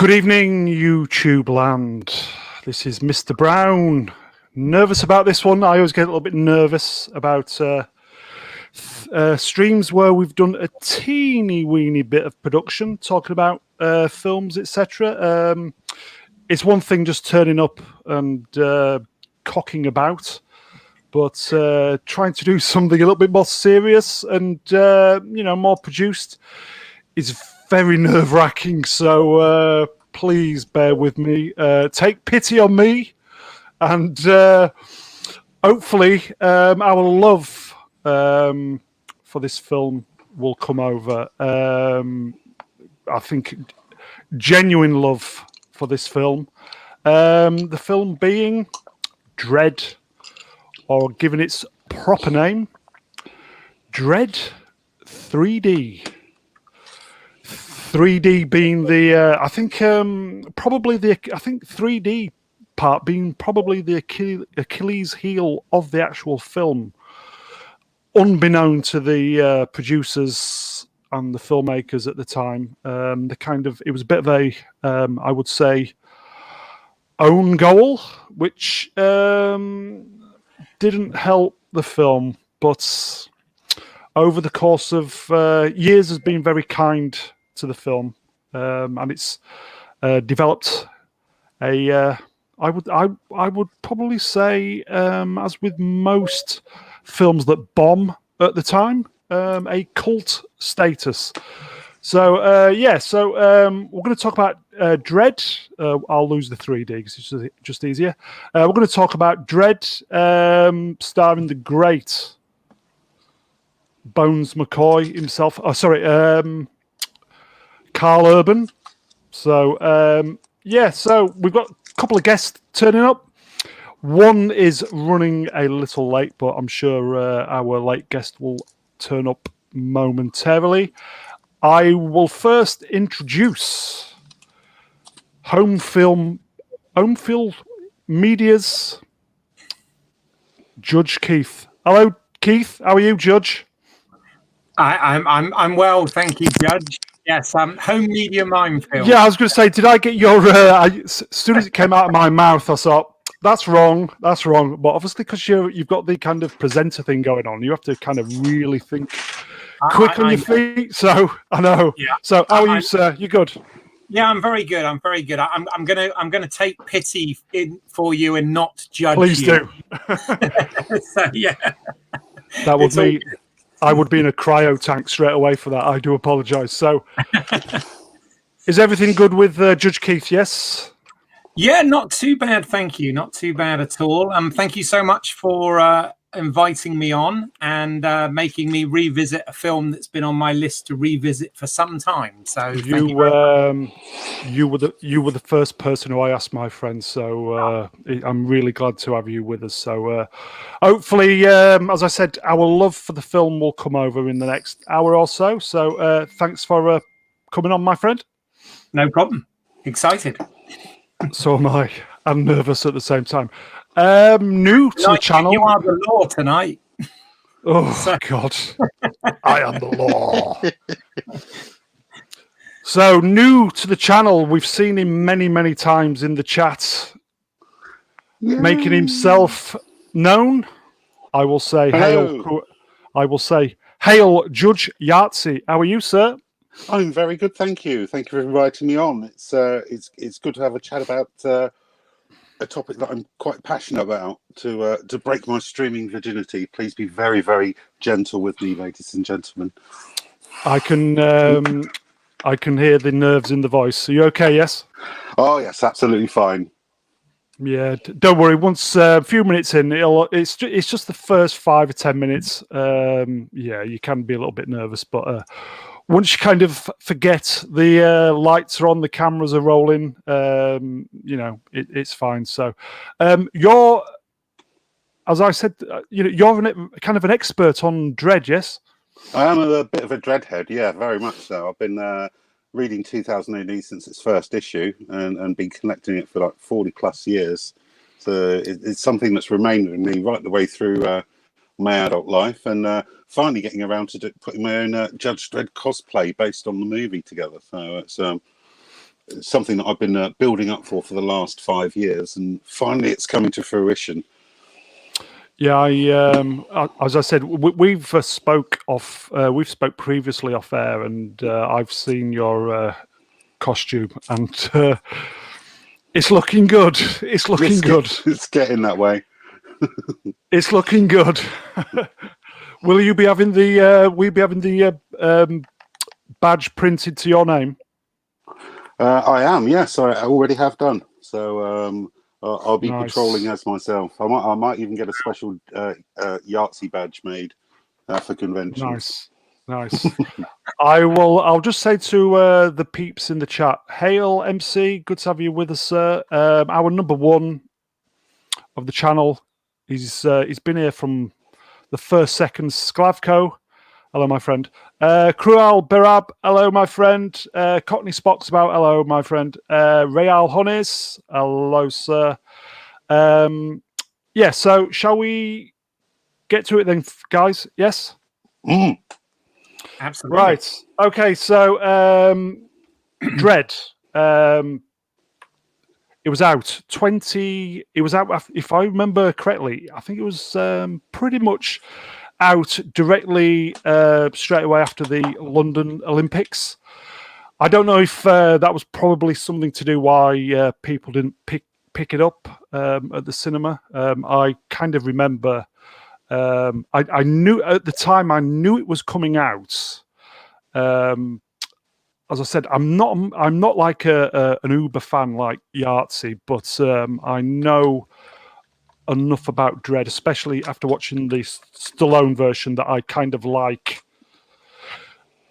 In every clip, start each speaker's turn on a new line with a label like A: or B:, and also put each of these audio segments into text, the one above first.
A: Good evening, YouTube land. This is Mr. Brown. Nervous about this one. I always get a little bit nervous about streams where we've done a teeny weeny bit of production, talking about films, etc. It's one thing just turning up and cocking about, but trying to do something a little bit more serious and more produced is very nerve-wracking. So please bear with me. Take pity on me, and hopefully our love for this film will come over. I think genuine love for this film. The film being Dredd, or given its proper name, Dredd 3D. 3D being the, I think 3D part being probably the Achilles heel of the actual film, unbeknown to the producers and the filmmakers at the time. It was a bit of a, I would say, own goal, which didn't help the film, but over the course of years has been very kind to the film, and it's developed a I would probably say, as with most films that bomb at the time, a cult status. So we're going to talk about Dredd. I'll lose the 3D because it's just easier. We're going to talk about Dredd, starring the great Bones McCoy himself. Oh, sorry, Carl Urban. So so we've got a couple of guests turning up. One is running a little late, but I'm sure our late guest will turn up momentarily. I will first introduce Homefield Media's Judge Keith. Hello, Keith. How are you, Judge?
B: I'm well, thank you, Judge. Yes, Home Media Minefield.
A: Yeah, I was going to say, did I get your? As soon as it came out of my mouth, I thought that's wrong. That's wrong. But obviously, because you've got the kind of presenter thing going on, you have to kind of really think quick on your feet. So I know. Yeah. So how are you, sir? You good?
B: Yeah, I'm very good. I'm gonna take pity for you and not judge you.
A: Please do.
B: So yeah,
A: that would be. I would be in a cryo tank straight away for that. I do apologise. So, is everything good with Judge Keith? Yes.
B: Yeah, not too bad. Thank you. Not too bad at all. Thank you so much for inviting me on and making me revisit a film that's been on my list to revisit for some time. So
A: you were the first person who I asked, my friend. So I'm really glad to have you with us. So hopefully, as I said, our love for the film will come over in the next hour or so. So thanks for coming on, my friend.
B: No problem. Excited.
A: So am I. I'm nervous at the same time. New to the channel.
B: You are the law tonight.
A: Oh, God. I am the law. So, new to the channel. We've seen him many, many times in the chat. Yay. Making himself known. I will say, hail. I will say, hail, Judge Yahtzee. How are you, sir?
C: I'm very good, thank you. Thank you for inviting me on. It's good to have a chat about a topic that I'm quite passionate about. To break my streaming virginity, please be very, very gentle with me, ladies and gentlemen.
A: I can hear the nerves in the voice. Are you okay? Yes.
C: Oh yes, absolutely fine.
A: Yeah, don't worry. Once a few minutes in, it's just the first 5 or 10 minutes. You can be a little bit nervous, but once you kind of forget the lights are on, the cameras are rolling, it's fine. So you're, as I said, you're kind of an expert on Dredd, yes?
C: I am a bit of a Dredd head, yeah, very much so. I've been reading 2000 AD since its first issue and been collecting it for like 40 plus years. So it's something that's remained with me right the way through my adult life, and finally getting around to putting my own Judge Dredd cosplay based on the movie together. So something that I've been building up for the last 5 years, and finally it's coming to fruition.
A: Yeah, as I said, we've spoke previously off air, and I've seen your costume, and it's looking good. It's looking good.
C: It's getting that way.
A: It's looking good. Will you be having the badge printed to your name?
C: I am. Yes, I already have done. So I'll be patrolling as myself. I might even get a special Yahtzee badge made for conventions.
A: Nice. I'll just say to the peeps in the chat, hail MC, good to have you with us, sir. Our number one of the channel. He's been here from the first seconds. Sklavko, hello, my friend. Cruel Berab, hello, my friend. Cockney Spock's about, hello, my friend. Real Hones, hello, sir. Yeah, so shall we get to it then, guys? Yes?
B: Absolutely.
A: Right. Okay, so Dredd. It was out if I remember correctly, I think it was pretty much out directly straight away after the London Olympics. I don't know if that was probably something to do why people didn't pick it up at the cinema. I kind of remember I knew at the time, I knew it was coming out. As I said, I'm not like an Uber fan like Yahtzee, but I know enough about Dredd, especially after watching the Stallone version, that I kind of like.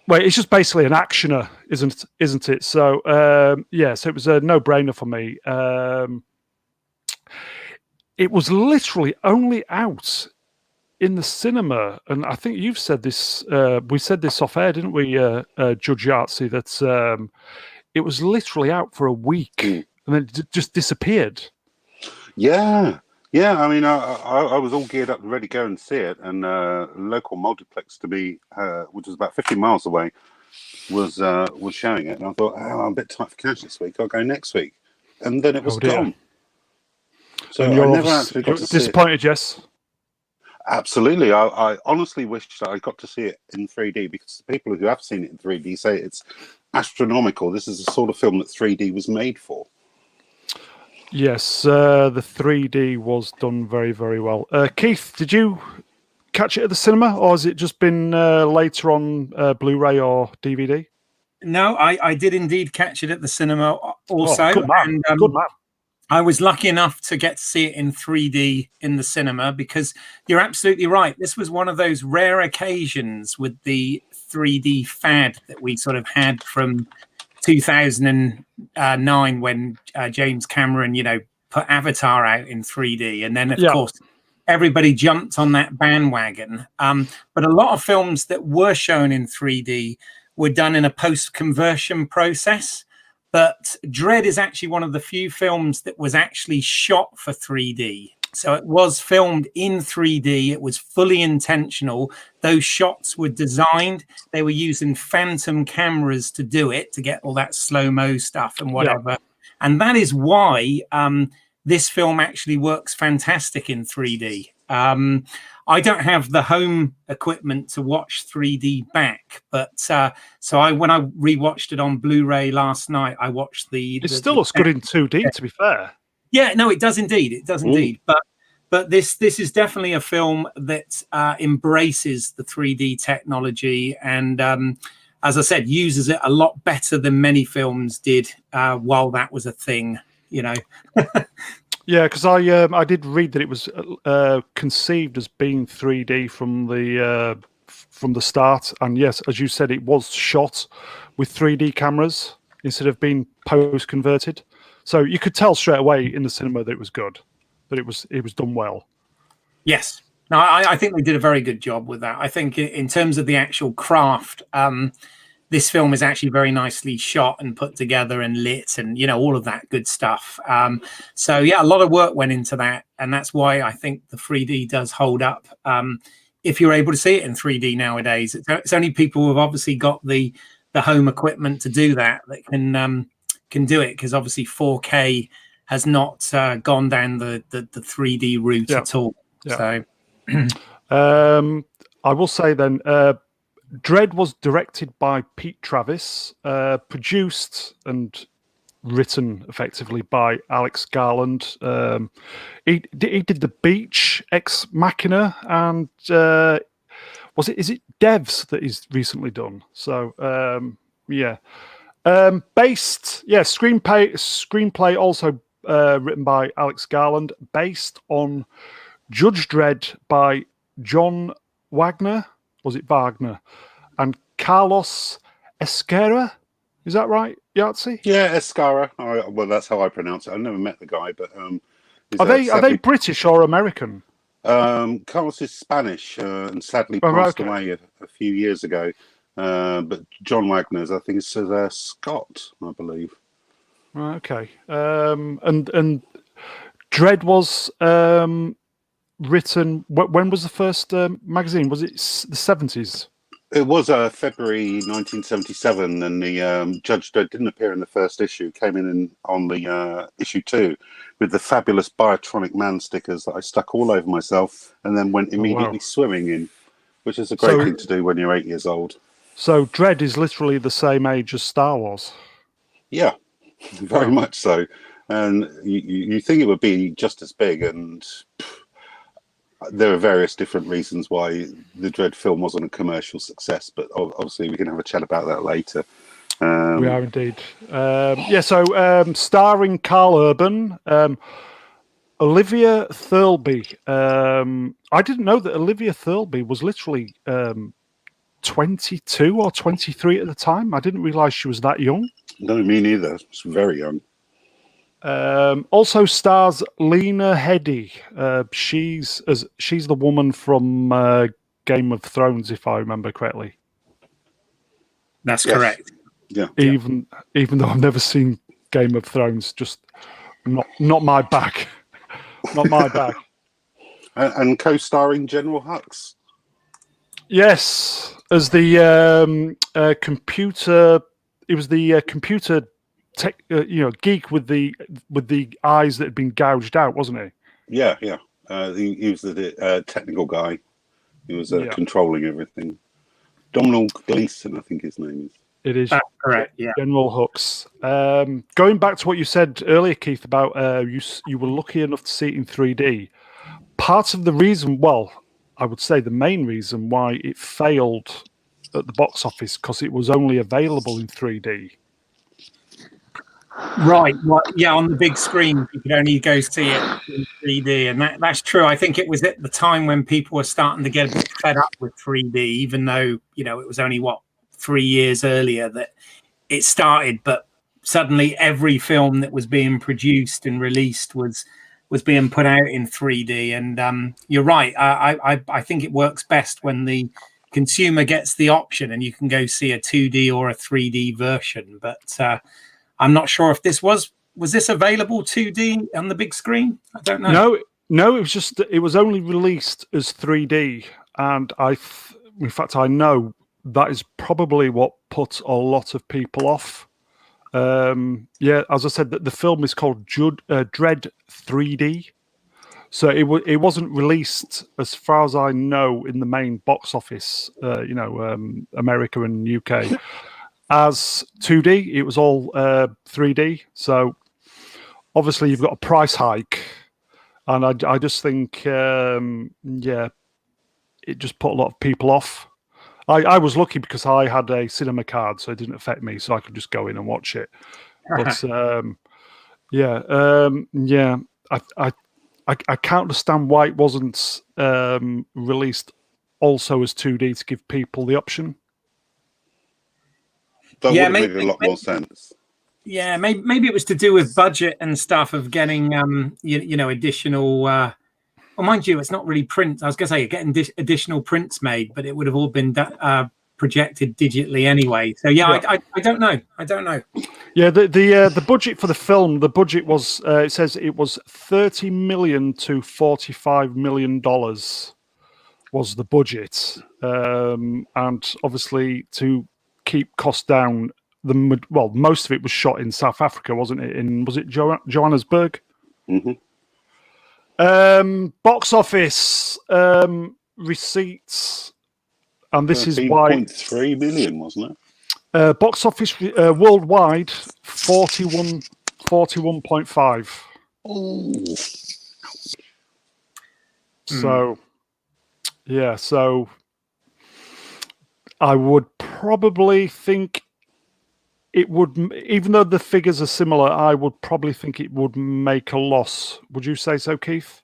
A: Well, it's just basically an actioner, isn't it? So so it was a no-brainer for me. It was literally only out in the cinema, and I think you've said this. We said this off air, didn't we, Judge Yahtzee? That it was literally out for a week and then it just disappeared.
C: Yeah. I mean, I was all geared up, ready to go and see it, and local multiplex to me, which was about 50 miles away, was showing it, and I thought, I'm a bit tight for cash this week. I'll go next week, and then it was gone. So
A: and you're
C: I never actually got to see
A: disappointed,
C: it.
A: Yes.
C: Absolutely. I honestly wish that I got to see it in 3D, because the people who have seen it in 3D say it's astronomical. This is the sort of film that 3D was made for.
A: Yes, the 3D was done very, very well. Keith, did you catch it at the cinema, or has it just been later on Blu-ray or DVD?
B: No, I did indeed catch it at the cinema also.
A: Oh, good man.
B: And,
A: good man.
B: I was lucky enough to get to see it in 3D in the cinema, because you're absolutely right. This was one of those rare occasions with the 3D fad that we sort of had from 2009 when James Cameron, put Avatar out in 3D. And then, of course, everybody jumped on that bandwagon. But a lot of films that were shown in 3D were done in a post-conversion process. But Dredd is actually one of the few films that was actually shot for 3D. So it was filmed in 3D. It was fully intentional. Those shots were designed. They were using phantom cameras to do it, to get all that slow-mo stuff and whatever. And that is why this film actually works fantastic in 3D. I don't have the home equipment to watch 3D back, but when I rewatched it on Blu-ray last night, I watched
A: It still looks good in 2D, to be fair.
B: Yeah, no, it does indeed. It does indeed. But this is definitely a film that embraces the 3D technology and, as I said, uses it a lot better than many films did while that was a thing.
A: Yeah, because I did read that it was conceived as being 3D from the start, and yes, as you said, it was shot with 3D cameras instead of being post converted. So you could tell straight away in the cinema that it was good, that it was done well.
B: Yes, no, I think they did a very good job with that. I think in terms of the actual craft, this film is actually very nicely shot and put together and lit and, all of that good stuff. So, yeah, a lot of work went into that. And that's why I think the 3D does hold up. If you're able to see it in 3D nowadays, it's only people who have obviously got the home equipment to do that can can do it, because obviously 4K has not gone down the 3D route at all.
A: Yeah.
B: So
A: I will say then, Dredd was directed by Pete Travis, produced and written effectively by Alex Garland. He did The Beach, Ex Machina, and is it Devs that he's recently done? So screenplay also written by Alex Garland, based on Judge Dredd by John Wagner. Was it Wagner? And Carlos Esquerra. Is that right, Yahtzee?
C: Yeah, Escara. Well, that's how I pronounce it. I've never met the guy, but
A: are they British or American?
C: Carlos is Spanish and sadly passed away a few years ago. But John Wagner's, I think, is Scott, I believe.
A: Okay. And Dredd was written. When was the first magazine? Was it the 70s?
C: It was February 1977, and the Judge Dredd didn't appear in the first issue. Came in on the issue 2 with the fabulous Biotronic Man stickers that I stuck all over myself, and then went immediately swimming in, which is a great thing to do when you're 8 years old.
A: So Dredd is literally the same age as Star Wars. Yeah,
C: very much so. And you think it would be just as big, and there are various different reasons why the Dredd film wasn't a commercial success, but obviously we can have a chat about that later.
A: We are indeed. Starring Carl Urban, Olivia Thirlby. I didn't know that Olivia Thirlby was literally 22 or 23 at the time. I didn't realise she was that young.
C: No, me neither. She's very young.
A: Also stars Lena Headey. She's the woman from Game of Thrones, if I remember correctly.
B: That's correct.
C: Yeah.
A: Even though I've never seen Game of Thrones, just not my bag. Not my bag.
C: And co-starring General Hux.
A: Yes, as the computer. He was the computer. Geek with the eyes that had been gouged out, wasn't he?
C: Yeah. He was the technical guy. He was controlling everything. Donald Gleason, I think his name is.
A: It is.
B: That's correct. Yeah.
A: General Hux. Going back to what you said earlier, Keith, about you were lucky enough to see it in 3D. Part of the reason, well, I would say the main reason why it failed at the box office, because it was only available in 3D.
B: Right. Well, yeah, on the big screen, you could only go see it in 3D, and that's true. I think it was at the time when people were starting to get a bit fed up with 3D, even though it was only 3 years earlier that it started. But suddenly, every film that was being produced and released was being put out in 3D. And you're right. I think it works best when the consumer gets the option, and you can go see a 2D or a 3D version. But I'm not sure if this was this available 2D on the big screen? I don't know.
A: No, it was only released as 3D, and in fact I know that is probably what put a lot of people off. As I said, the film is called Dredd 3D, so it wasn't released, as far as I know, in the main box office, America and UK. As 2D, it was all 3D. So obviously you've got a price hike, and I just think, it just put a lot of people off. I was lucky because I had a cinema card, so it didn't affect me, so I could just go in and watch it. But I can't understand why it wasn't released also as 2D to give people the option.
C: That would have made a lot more sense.
B: Yeah, maybe it was to do with budget and stuff of getting additional. Well, mind you, it's not really print. I was going to say getting additional prints made, but it would have all been projected digitally anyway. So I don't know.
A: Yeah, the budget for the film, the budget was it says it was $30 million to $45 million was the budget, and obviously to keep costs down, most of it was shot in South Africa, wasn't it? Was it Johannesburg?
C: Mm-hmm.
A: Box office receipts, and this is why
C: 13.3 million, wasn't it?
A: box office worldwide 41.5.
C: Oh.
A: So, yeah. So, I would probably think it would, even though the figures are similar, I would probably think it would make a loss. Would you say so, Keith?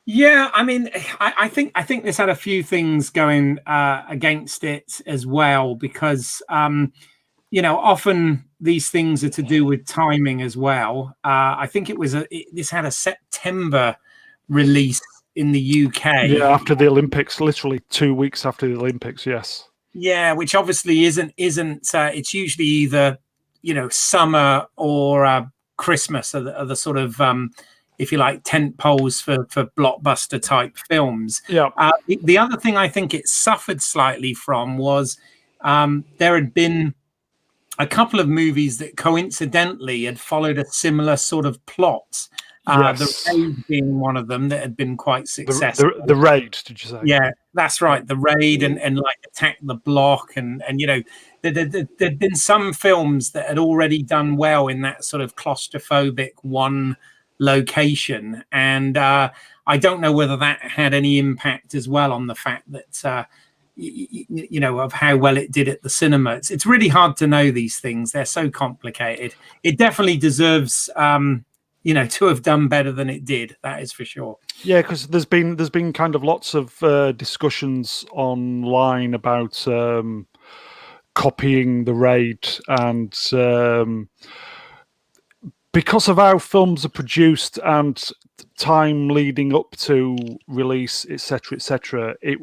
B: Yeah, I mean, I think this had a few things going against it as well, because often these things are to do with timing as well. I think this had a September release in the UK.
A: Yeah, after the Olympics, literally 2 weeks after the Olympics. Yes.
B: Yeah, which obviously isn't. It's usually either summer or Christmas are the sort of if you like, tent poles for blockbuster type films.
A: Yeah.
B: The other thing I think it suffered slightly from was there had been a couple of movies that coincidentally had followed a similar sort of plot.
A: Yes.
B: The Raid being one of them that had been quite successful.
A: The Raid, did you say?
B: Yeah, that's right. The Raid and like Attack the Block and there'd been some films that had already done well in that sort of claustrophobic one location, and I don't know whether that had any impact as well on the fact that of how well it did at the cinema. It's really hard to know these things. They're so complicated. It definitely deserves to have done better than it did. That is for sure.
A: Yeah, because there's been kind of lots of discussions online about copying the Raid, and because of how films are produced and time leading up to release, etc., it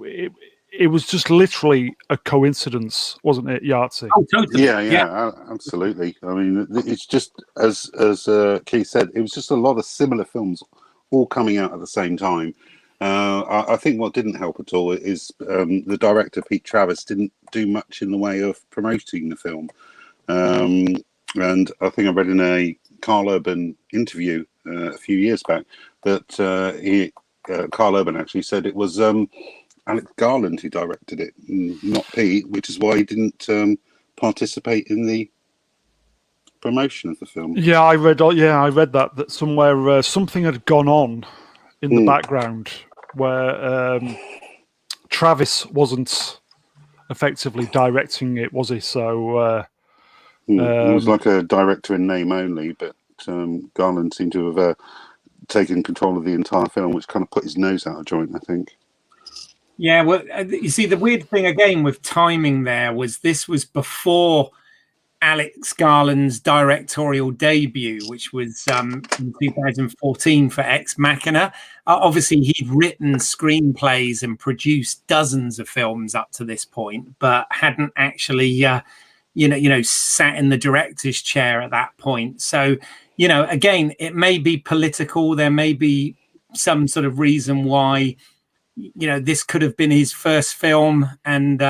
A: was just literally a coincidence, wasn't it, Yahtzee?
B: Oh, totally.
C: Yeah, absolutely. I mean, it's just as Keith said, it was just a lot of similar films all coming out at the same time. I think what didn't help at all is the director, Pete Travis, didn't do much in the way of promoting the film. And I think I read in a Carl Urban interview a few years back that Carl Urban actually said it was Alex Garland who directed it, not Pete, which is why he didn't participate in the promotion of the film.
A: Yeah, I read that somewhere something had gone on in the background where Travis wasn't effectively directing it, was he? So
C: it was like a director in name only, but Garland seemed to have taken control of the entire film, which kind of put his nose out of joint, I think.
B: Yeah, well, you see, the weird thing again with timing there was this was before Alex Garland's directorial debut, which was in 2014 for Ex Machina. Obviously, he'd written screenplays and produced dozens of films up to this point, but hadn't actually, sat in the director's chair at that point. So, again, it may be political. There may be some sort of reason why, this could have been his first film, and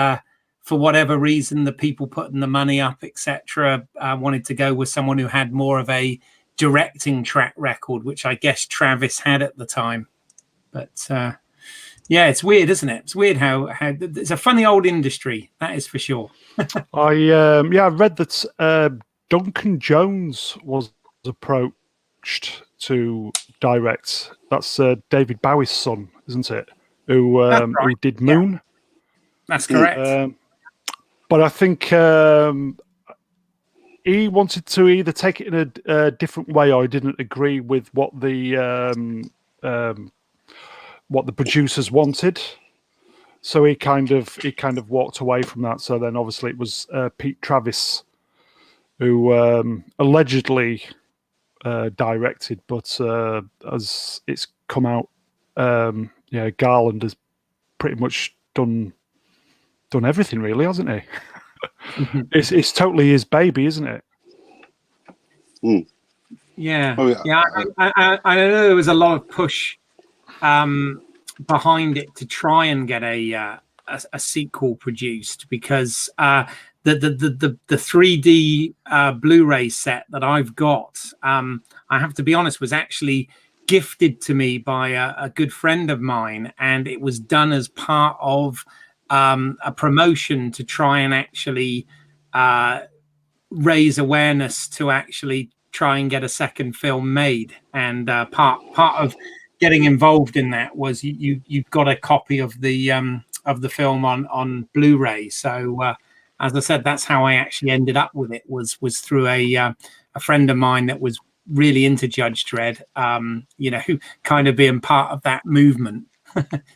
B: for whatever reason, the people putting the money up, etc., wanted to go with someone who had more of a directing track record, which I guess Travis had at the time. But it's weird, isn't it? It's weird how it's a funny old industry, that is for sure.
A: I read that Duncan Jones was approached to direct. That's David Bowie's son, isn't it? Who did Moon.
B: Yeah. That's correct.
A: But I think he wanted to either take it in a different way, or he didn't agree with what the producers wanted. So he kind of walked away from that. So then, obviously, it was Pete Travis who allegedly directed, but as it's come out, Garland has pretty much done everything, really, hasn't he? It's totally his baby, isn't it?
B: Yeah.
C: Oh, yeah.
B: I know there was a lot of push behind it to try and get a sequel produced, because the 3D Blu-ray set that I've got, I have to be honest, was actually gifted to me by a good friend of mine, and it was done as part of a promotion to try and actually raise awareness to actually try and get a second film made. And part of getting involved in that was you got a copy of the film on Blu-ray. So as I said, that's how I actually ended up with it, was through a friend of mine that was really into Judge Dredd, who kind of being part of that movement.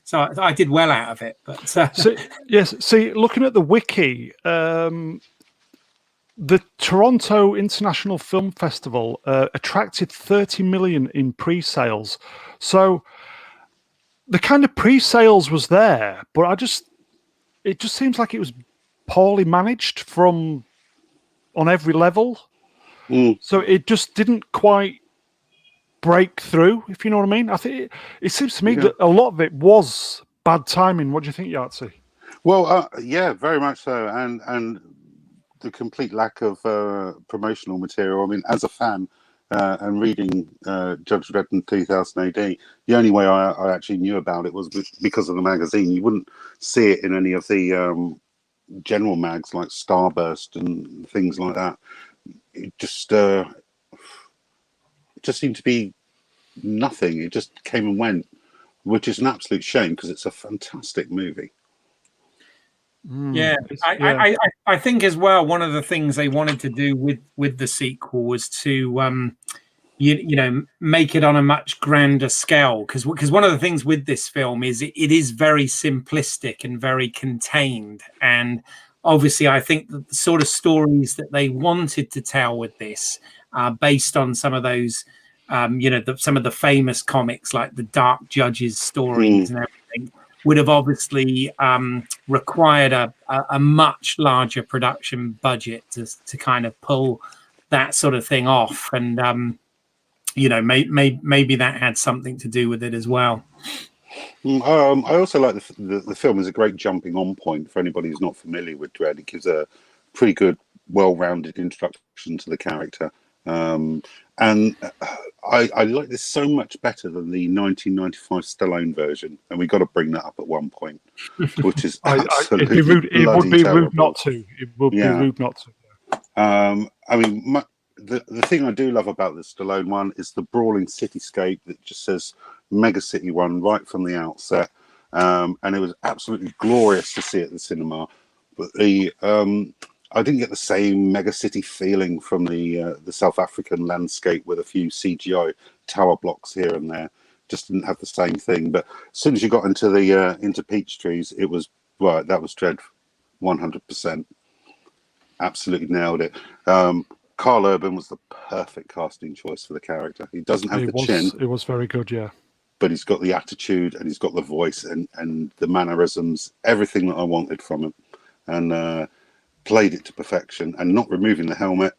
B: So I did well out of it. But
A: see, looking at the wiki, the Toronto International Film Festival attracted 30 million in pre-sales. So the kind of pre-sales was there, but it just seems like it was poorly managed on every level. So it just didn't quite break through, if you know what I mean. I think it seems to me that a lot of it was bad timing. What do you think, Yahtzee?
C: Well, yeah, very much so, and the complete lack of promotional material. I mean, as a fan and reading Judge Dredd in 2000 AD, the only way I actually knew about it was because of the magazine. You wouldn't see it in any of the general mags like Starburst and things like that. It just seemed to be nothing. It just came and went, which is an absolute shame because it's a fantastic movie.
B: Yeah, I think as well, one of the things they wanted to do with the sequel was to make it on a much grander scale, because one of the things with this film is it is very simplistic and very contained, and obviously I think that the sort of stories that they wanted to tell with this are based on some of those some of the famous comics, like the Dark Judges stories and everything, would have obviously required a much larger production budget to kind of pull that sort of thing off, and maybe that had something to do with it as well.
C: I also like the film is a great jumping on point for anybody who's not familiar with Dredd. It gives a pretty good, well-rounded introduction to the character. And I like this so much better than the 1995 Stallone version, and we got to bring that up at one point, which is absolutely
A: it would be
C: terrible.
A: rude not to. It would be rude not to.
C: I mean, the thing I do love about the Stallone one is the brawling cityscape that just says Mega City One right from the outset, and it was absolutely glorious to see it at the cinema. But I didn't get the same mega city feeling from the South African landscape with a few CGI tower blocks here and there. Just didn't have the same thing. But as soon as you got into the into Peachtrees, it was right. That was Dredd, 100%. Absolutely nailed it. Carl Urban was the perfect casting choice for the character. He doesn't have the chin.
A: It was very good, yeah.
C: But he's got the attitude and he's got the voice and the mannerisms, everything that I wanted from him. And played it to perfection, and not removing the helmet.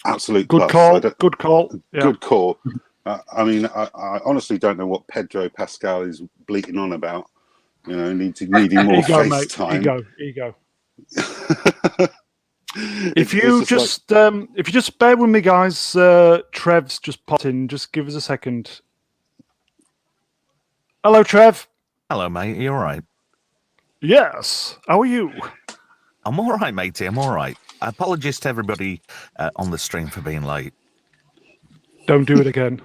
C: Absolute
A: good
C: plus.
A: call. Good call. Yeah.
C: Good call. I mean, I honestly don't know what Pedro Pascal is bleating on about. You know, needing more face time.
A: Ego. If you just bear with me, guys. Trev's just popped in. Just give us a second. Hello, Trev.
D: Hello, mate. Are you all right?
A: Yes. How are you?
D: I'm all right, matey. I'm all right. Apologies to everybody on the stream for being late.
A: Don't do it again.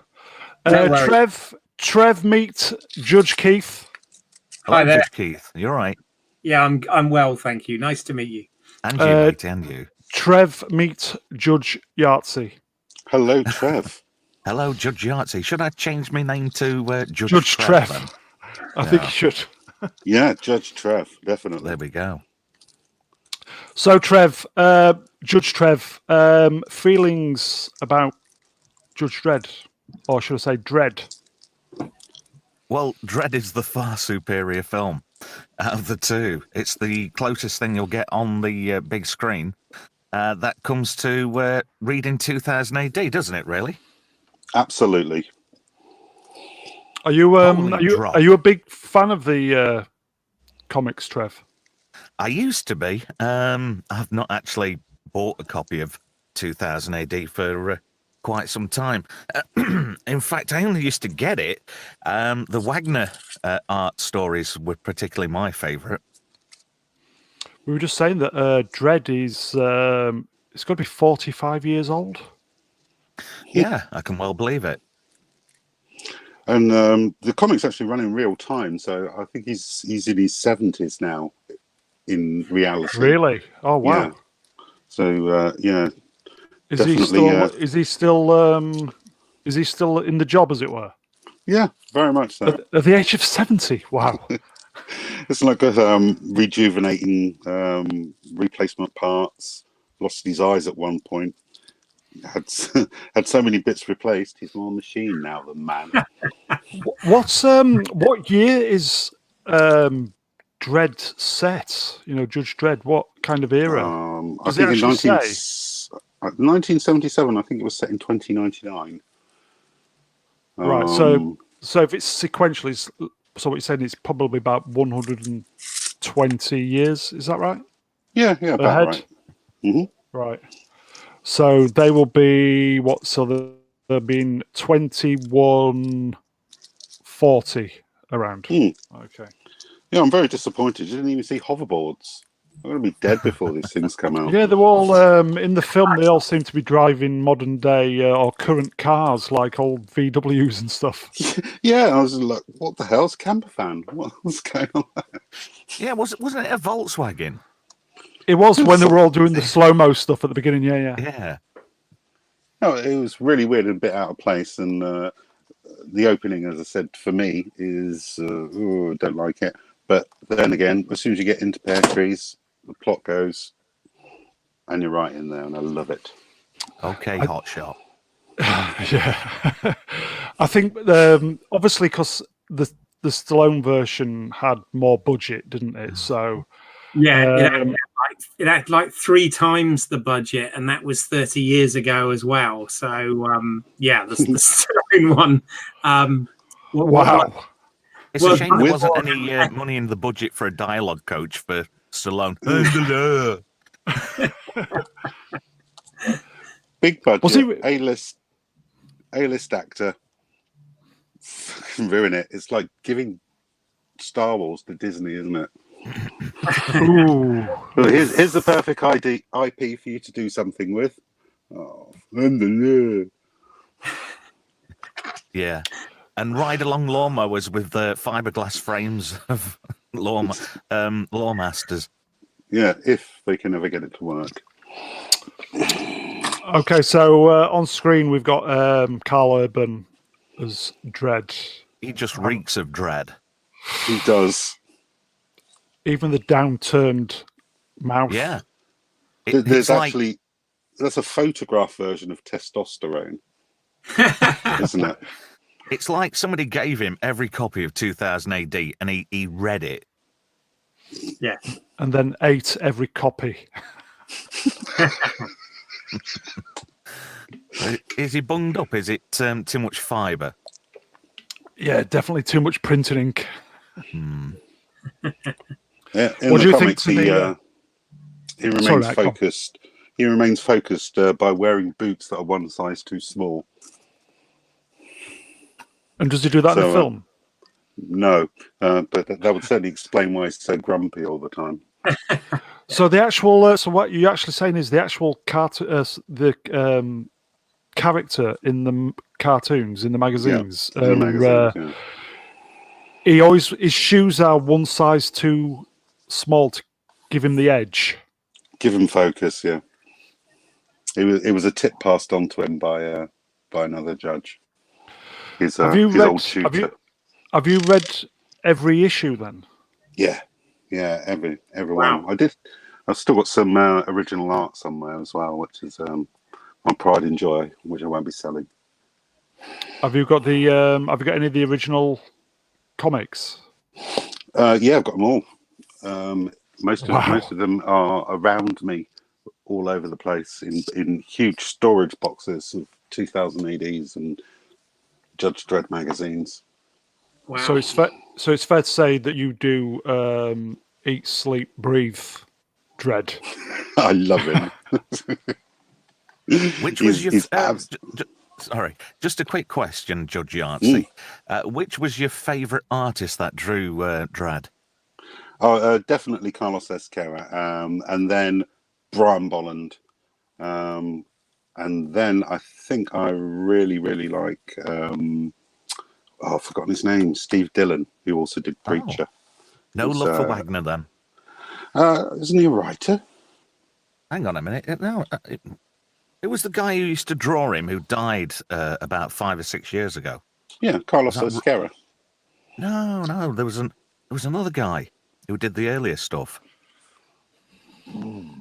A: Trev, meet Judge Keith.
D: Hello,
B: Hi there.
D: Judge Keith. You all right?
B: Yeah, I'm well, thank you. Nice to meet you.
D: And you, mate, and you.
A: Trev, meet Judge Yahtzee.
C: Hello, Trev.
D: Hello, Judge Yahtzee. Should I change my name to
A: Judge Trev?
D: Then?
A: I think you should.
C: Yeah, Judge Trev, definitely.
D: There we go.
A: So, Trev, Judge Trev, feelings about Judge Dredd, or should I say Dredd?
D: Well, Dredd is the far superior film out of the two. It's the closest thing you'll get on the big screen. That comes to reading 2000 AD, doesn't it, really?
C: Absolutely.
A: Are you a big fan of the comics, Trev?
D: I used to be. I've not actually bought a copy of 2000 AD for quite some time. In fact, I only used to get it. The Wagner art stories were particularly my favourite.
A: We were just saying that Dredd is it's got to be 45 years old.
D: Yeah, I can well believe it.
C: And the comic's actually run in real time, so I think he's in his 70s now in reality.
A: Really? Oh wow.
C: Yeah. So yeah.
A: Is he still? Is he still in the job, as it were?
C: Yeah, very much so.
A: At the age of 70. Wow.
C: It's like rejuvenating replacement parts. Lost his eyes at one point. Had so many bits replaced. He's more machine now than man.
A: What year is Dredd set? You know, Judge Dredd. What kind of era?
C: I think in 1977. I think it was set in 2099.
A: Right. So if it's sequentially, so what you're saying it's probably about 120 years. Is that right?
C: Yeah, about
A: ahead?
C: right. Mm-hmm.
A: Right. So they will be what? So they'll be in 2140 around. Okay.
C: Yeah, I'm very disappointed. You didn't even see hoverboards. I'm going to be dead before these things come out.
A: Yeah, they're all in the film. They all seem to be driving modern day or current cars, like old VWs and stuff.
C: Yeah, I was like, "What the hell's camper van? What's going on?"
D: Yeah, wasn't it a Volkswagen?
A: It was when they were all doing the slow-mo stuff at the beginning. Yeah.
D: Yeah.
C: No, it was really weird and a bit out of place. And the opening, as I said, for me is don't like it. But then again, as soon as you get into Pear Trees, the plot goes, and you're right in there, and I love it.
D: Okay, hotshot.
A: Yeah. I think obviously because the Stallone version had more budget, didn't it? So
B: yeah, it had like 3 times the budget, and that was 30 years ago as well. So yeah, the Stallone one.
A: Wow.
D: It's a shame there wasn't any money in the budget for a dialogue coach for Stallone.
C: Big budget, A-list actor. Fucking ruin it. It's like giving Star Wars to Disney, isn't it?
A: Ooh.
C: Well, here's the perfect IP for you to do something with. Oh,
D: yeah. And ride along lawnmowers with the fiberglass frames of Lawmasters.
C: Yeah, if they can ever get it to work.
A: Okay, so on screen we've got Carl Urban as Dredd.
D: He just reeks of dread.
C: He does.
A: Even the downturned mouth.
D: Yeah.
C: There's actually that's a photograph version of testosterone, isn't it?
D: It's like somebody gave him every copy of 2000 AD and he read it.
B: Yeah.
A: And then ate every copy.
D: Is he bunged up? Is it too much fibre?
A: Yeah, definitely too much printing ink.
C: Yeah,
A: What do you think?
C: He remains focused. He remains focused by wearing boots that are one size too small.
A: And does he do that in the film?
C: No, but that would certainly explain why he's so grumpy all the time.
A: So the actual, so what you're actually saying is the actual character in the cartoons, in the magazines. His shoes are one size too small to give him the edge.
C: Give him focus, yeah. It was a tip passed on to him by another judge. His old tutor.
A: Have you read every issue then?
C: Yeah, every one. I did. I've still got some original art somewhere as well, which is my pride and joy, which I won't be selling.
A: Have you got the? Have you got any of the original comics?
C: Yeah, I've got them all. Most of them are around me, all over the place in huge storage boxes of 2000 ADs and Judge Dredd magazines.
B: Wow.
A: So it's fair to say that you do eat, sleep, breathe Dredd.
C: I love him.
D: Which was your
C: he's
D: sorry, just a quick question, Judge Yardsey. Which was your favourite artist that drew Dredd?
C: Oh, definitely Carlos Ezquerra, and then Brian Bolland, and then I think I really like I've forgotten his name, Steve Dillon, who also did Preacher.
D: No love for Wagner then.
C: Isn't he a writer?
D: Hang on a minute. No, it was the guy who used to draw him who died about 5 or 6 years ago.
C: Yeah, Carlos Ezquerra.
D: No, there was another guy who did the earlier stuff.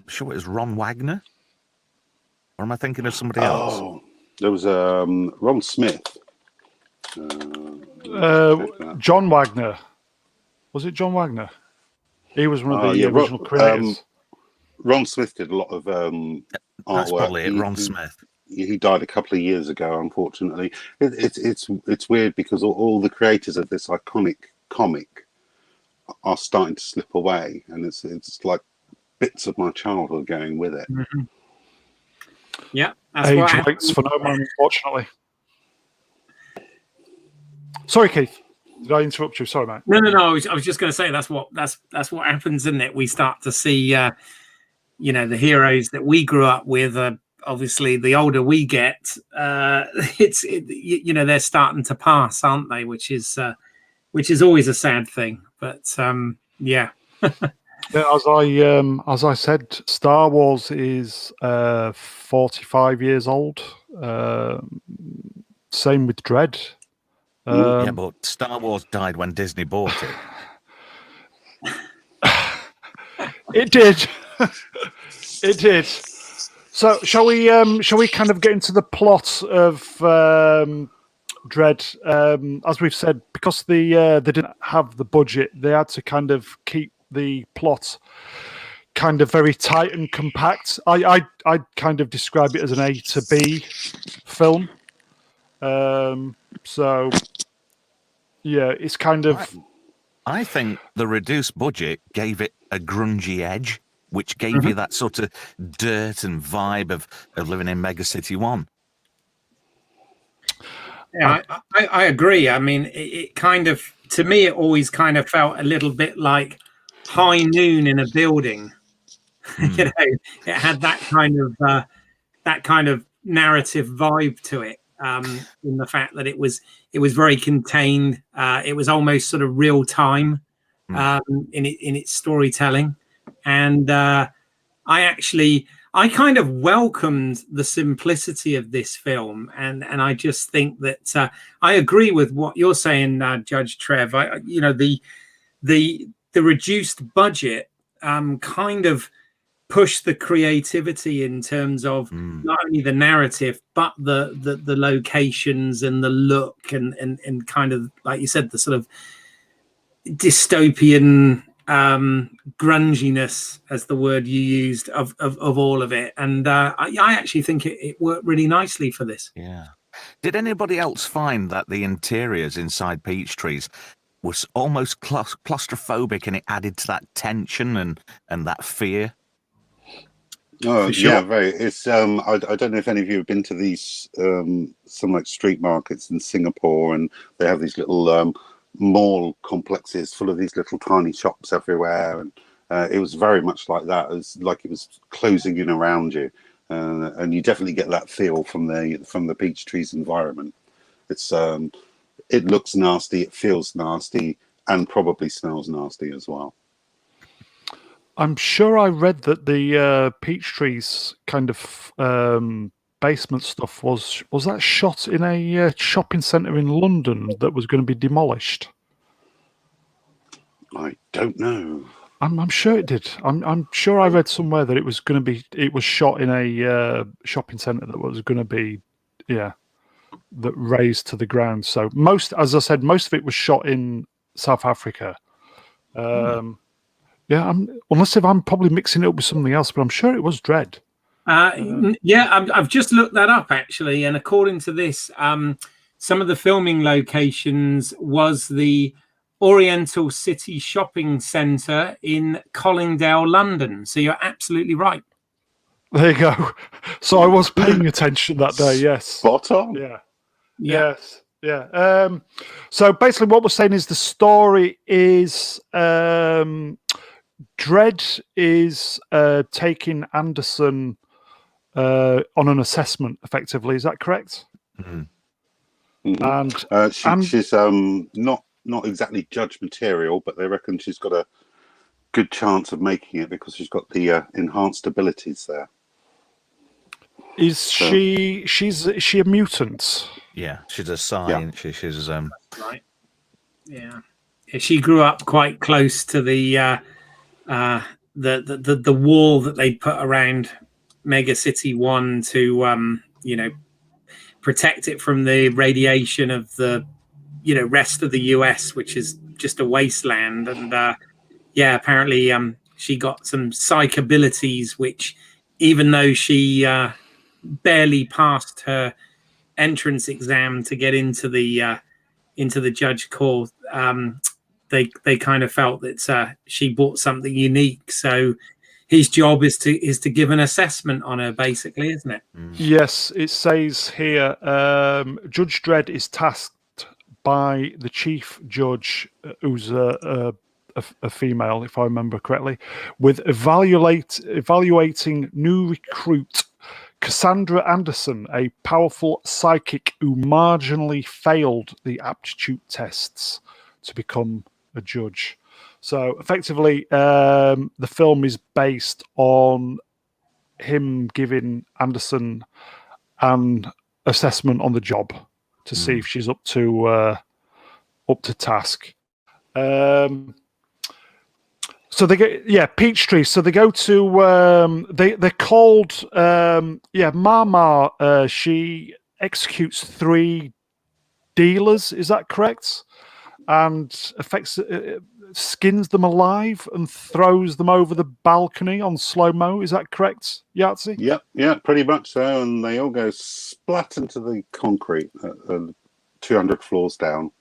D: Sure, it was Ron Wagner. Or am I thinking of somebody else?
C: Oh, there was Ron Smith.
A: John Wagner. Was it John Wagner? He was one of the original creators.
C: Ron Smith did a lot of artwork.
D: That's probably it, Ron Smith.
C: He died a couple of years ago, unfortunately. It's weird because all the creators of this iconic comic are starting to slip away, and it's like bits of my childhood going with it.
B: Mm-hmm. Yeah, that's
A: age waits for no man, unfortunately. Sorry, Keith. Did I interrupt you? Sorry, mate.
B: No. I was just going to say that's what happens, isn't it? We start to see, the heroes that we grew up with. Obviously, the older we get, they're starting to pass, aren't they? Which is always a sad thing. But yeah.
A: Yeah, as I said, Star Wars is 45 years old. Same with Dredd.
D: Yeah, but Star Wars died when Disney bought it.
A: It did. It did. So shall we kind of get into the plot of Dredd? As we've said, because they didn't have the budget, they had to kind of keep the plot kind of very tight and compact. I'd kind of describe it as an A to B film. So yeah, it's kind of.
D: I think the reduced budget gave it a grungy edge, which gave you that sort of dirt and vibe of living in Mega City 1.
B: Yeah, I agree. I mean, it kind of, to me, it always kind of felt a little bit like High Noon in a building. It had that kind of narrative vibe to it. In the fact that it was very contained. It was almost sort of real time in its storytelling, and I kind of welcomed the simplicity of this film, and I just think that I agree with what you're saying, Judge Trev. The reduced budget kind of push the creativity in terms of not only the narrative but the locations and the look and kind of, like you said, the sort of dystopian grunginess, as the word you used, of all of it. And I actually think it worked really nicely for this.
D: Yeah. Did anybody else find that the interiors inside Peachtree's was almost claustrophobic, and it added to that tension and that fear?
C: Oh,
A: sure.
C: Yeah, very. It's I don't know if any of you have been to these some like street markets in Singapore, and they have these little mall complexes full of these little tiny shops everywhere, and it was very much like that. It was like it was closing in around you, and you definitely get that feel from the Peachtree's environment. It's it looks nasty, it feels nasty, and probably smells nasty as well.
A: I'm sure I read that the Peachtree's kind of basement stuff was that shot in a shopping centre in London that was going to be demolished.
C: I don't know.
A: I'm sure it did. I'm sure I read somewhere that it was shot in a shopping centre that was going to be that razed to the ground. So as I said, most of it was shot in South Africa. Yeah, unless if I'm probably mixing it up with something else, but I'm sure it was Dredd.
B: I've just looked that up actually, and according to this, some of the filming locations was the Oriental City Shopping Centre in Collingdale, London. So you're absolutely right.
A: There you go. So I was paying attention that day. Yes.
C: Spot on.
A: Yeah.
B: Yeah.
A: Yes. Yeah. So basically, what we're saying is the story is Dredd is taking Anderson on an assessment. Effectively, is that correct?
C: Mhm.
A: And
C: She's not exactly judge material, but they reckon she's got a good chance of making it because she's got the enhanced abilities there.
A: is she's a mutant?
D: Yeah, she's a sign. Yeah. She's
B: right. Yeah. She grew up quite close to the wall that they put around Mega City 1 to protect it from the radiation of the rest of the US, which is just a wasteland. And apparently she got some psych abilities, which even though she barely passed her entrance exam to get into the judge corps, they kind of felt that she brought something unique. So his job is to give an assessment on her, basically, isn't it?
A: Yes, it says here Judge Dredd is tasked by the chief judge, who's a female, if I remember correctly, with evaluating new recruit Cassandra Anderson, a powerful psychic who marginally failed the aptitude tests to become a judge. So effectively, the film is based on him giving Anderson an assessment on the job to see if she's up to task. So they get Peachtree. So they go to they're called Mama. She executes 3 dealers. Is that correct? And skins them alive and throws them over the balcony on slow-mo. Is that correct, Yahtzee?
C: Yeah, pretty much so. And they all go splat into the concrete 200 floors down.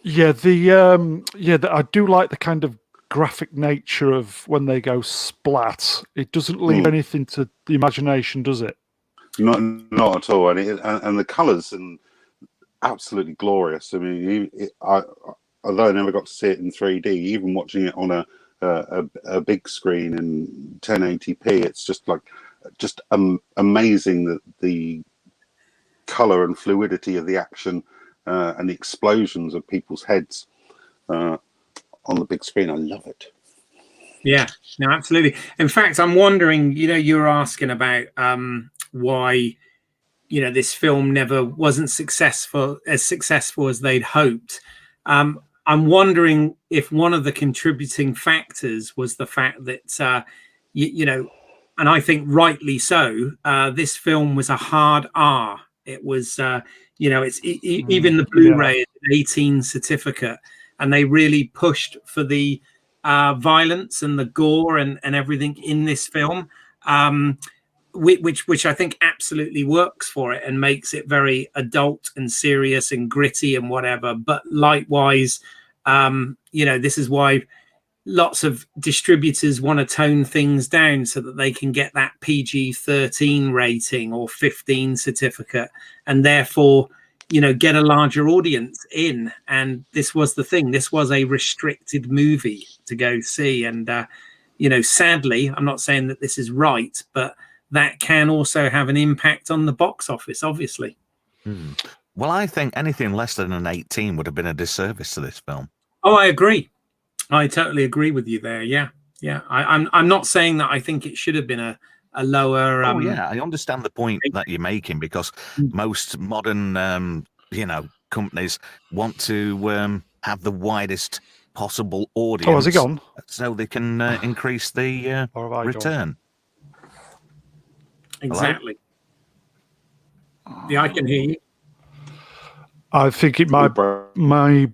A: Yeah, I do like the kind of graphic nature of when they go splat. It doesn't leave anything to the imagination, does it?
C: Not at all. And the colours and absolutely glorious. I mean, although I never got to see it in 3D, even watching it on a big screen in 1080p, it's just amazing that the color and fluidity of the action and the explosions of people's heads on the big screen. I love it.
B: Yeah, no, absolutely. In fact, I'm wondering, you were asking about why this film never wasn't successful as they'd hoped. I'm wondering if one of the contributing factors was the fact that, and I think rightly so, this film was a hard R. It was, even the Blu-ray is an 18 certificate, and they really pushed for the violence and the gore and everything in this film. Which I think absolutely works for it and makes it very adult and serious and gritty and whatever. But likewise, this is why lots of distributors want to tone things down so that they can get that PG-13 rating or 15 certificate, and therefore, get a larger audience in. And this was the thing. This was a restricted movie to go see. And, sadly, I'm not saying that this is right, but that can also have an impact on the box office, obviously.
D: Well, I think anything less than an 18 would have been a disservice to this film.
B: Oh, I agree. I totally agree with you there. Yeah. I'm not saying that I think it should have been a lower.
D: I understand the point that you're making, because most modern, companies want to have the widest possible audience.
A: Oh, has it gone?
D: So they can increase the return.
B: Exactly. Hello? Yeah, I can hear you.
A: I think it might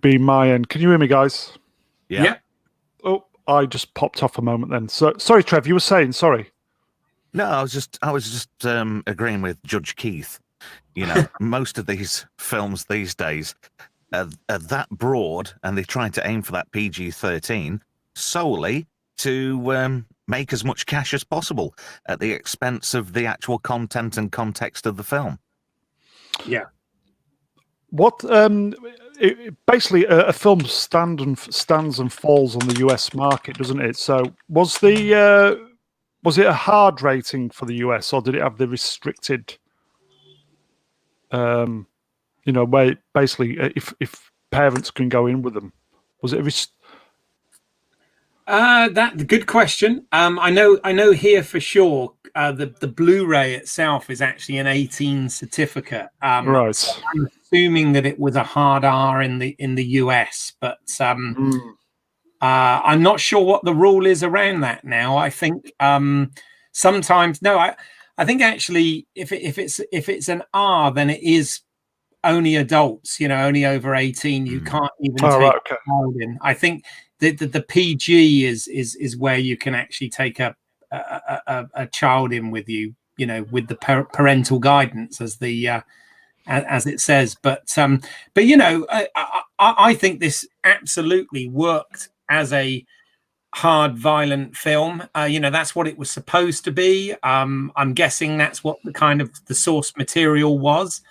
A: be my end. Can you hear me, guys?
B: Yeah.
A: Oh, I just popped off a moment then. So sorry, Trev, you were saying, sorry.
D: No, I was just agreeing with Judge Keith. Most of these films these days, that broad, and they tried to aim for that PG-13 solely to make as much cash as possible at the expense of the actual content and context of the film.
B: Yeah.
A: What basically a film stands and falls on the US market, doesn't it? So was it a hard rating for the US, or did it have the restricted? Where basically if parents can go in with them, was it
B: that good question. I know here for sure. The Blu-ray itself is actually an 18 certificate.
A: right?
B: So I'm assuming that it was a hard R in the US, but I'm not sure what the rule is around that now. I think sometimes I think actually if it's an R, then it is only adults. Only over 18. You can't even take a child in. I think the PG is where you can actually take a child in with you, with the parental guidance as it says. But I think this absolutely worked as a hard, violent film. That's what it was supposed to be. I'm guessing that's what the source material was,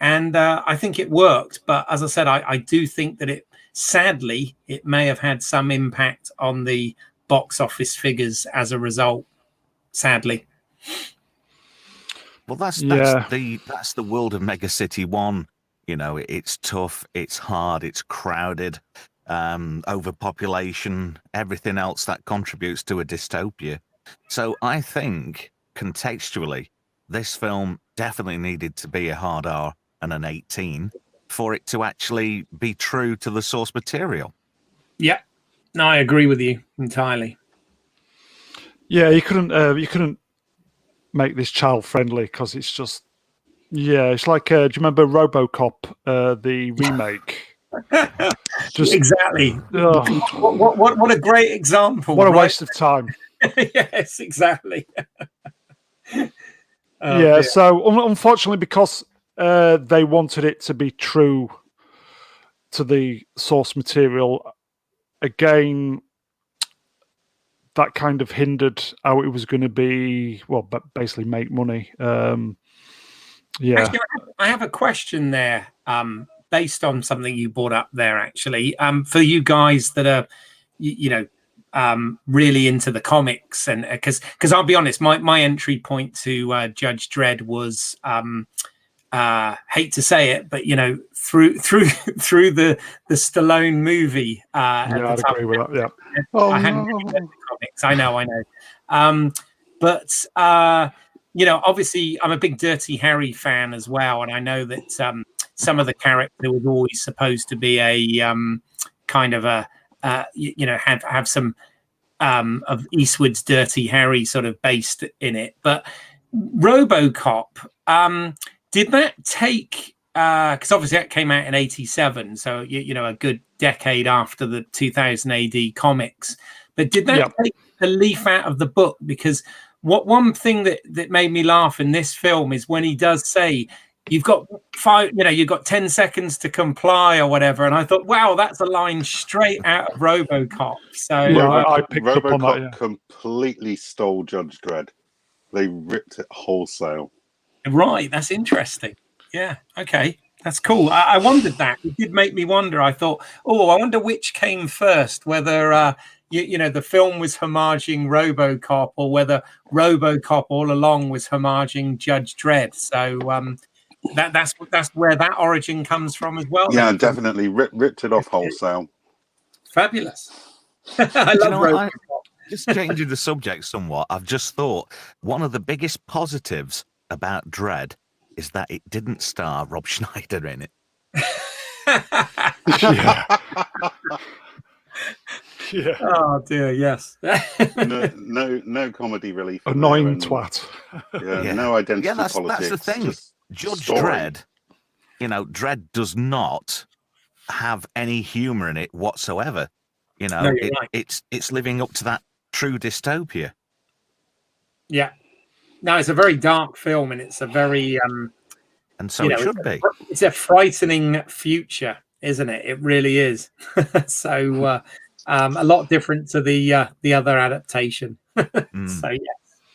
B: and I think it worked. But as I said, I do think that sadly it may have had some impact on the box office figures as a result. Sadly.
D: Well, that's the world of Mega City 1. It's tough, it's hard, it's crowded, overpopulation, everything else that contributes to a dystopia. So I think contextually, this film definitely needed to be a hard R and an 18 for it to actually be true to the source material.
B: Yeah, no, I agree with you entirely.
A: Yeah, you couldn't make this child friendly because it's just, it's like, do you remember RoboCop, the remake?
B: Just exactly. What a great example!
A: What a waste of time.
B: Yes, exactly.
A: Dear. So unfortunately, because they wanted it to be true to the source material, again, that kind of hindered how it was going to be. Well, but basically make money. Actually,
B: I have a question there, based on something you brought up there. Actually, for you guys that are, really into the comics, and because I'll be honest, my entry point to Judge Dredd was, hate to say it, but through the Stallone movie.
A: I'd agree with that. Yeah.
B: I hadn't really read the comics. I know. But obviously, I'm a big Dirty Harry fan as well, and I know that some of the character was always supposed to be a kind of a have some of Eastwood's Dirty Harry sort of based in it. But RoboCop, did that take? Because obviously that came out in '87, so a good decade after the 2000 AD comics. But did that take a leaf out of the book? Because one thing that made me laugh in this film is when he does say, "You've got you've got 10 seconds to comply" or whatever, and I thought, wow, that's a line straight out of RoboCop. So
A: I picked up on that.
C: RoboCop completely stole Judge Dredd. They ripped it wholesale.
B: Right, that's interesting. Yeah, okay, that's cool. I wondered that. It did make me wonder. I thought, I wonder which came first, whether the film was homaging RoboCop or whether RoboCop all along was homaging Judge Dredd. So that's where that origin comes from as well.
C: Yeah, definitely ripped it off wholesale.
B: Fabulous. I love RoboCop.
D: Just changing the subject somewhat, I've just thought one of the biggest positives about Dredd is that it didn't star Rob Schneider in it.
A: Yeah.
B: Oh dear, yes.
C: no comedy relief.
A: Annoying twat.
C: No identity
D: that's
C: politics.
D: That's the thing. Judge Dredd, Dredd does not have any humour in it whatsoever. It's living up to that true dystopia.
B: Yeah. No, it's a very dark film, and it's a very
D: and so it should be.
B: It's a frightening future. isn't it? It really is. So a lot different to the other adaptation. So yeah.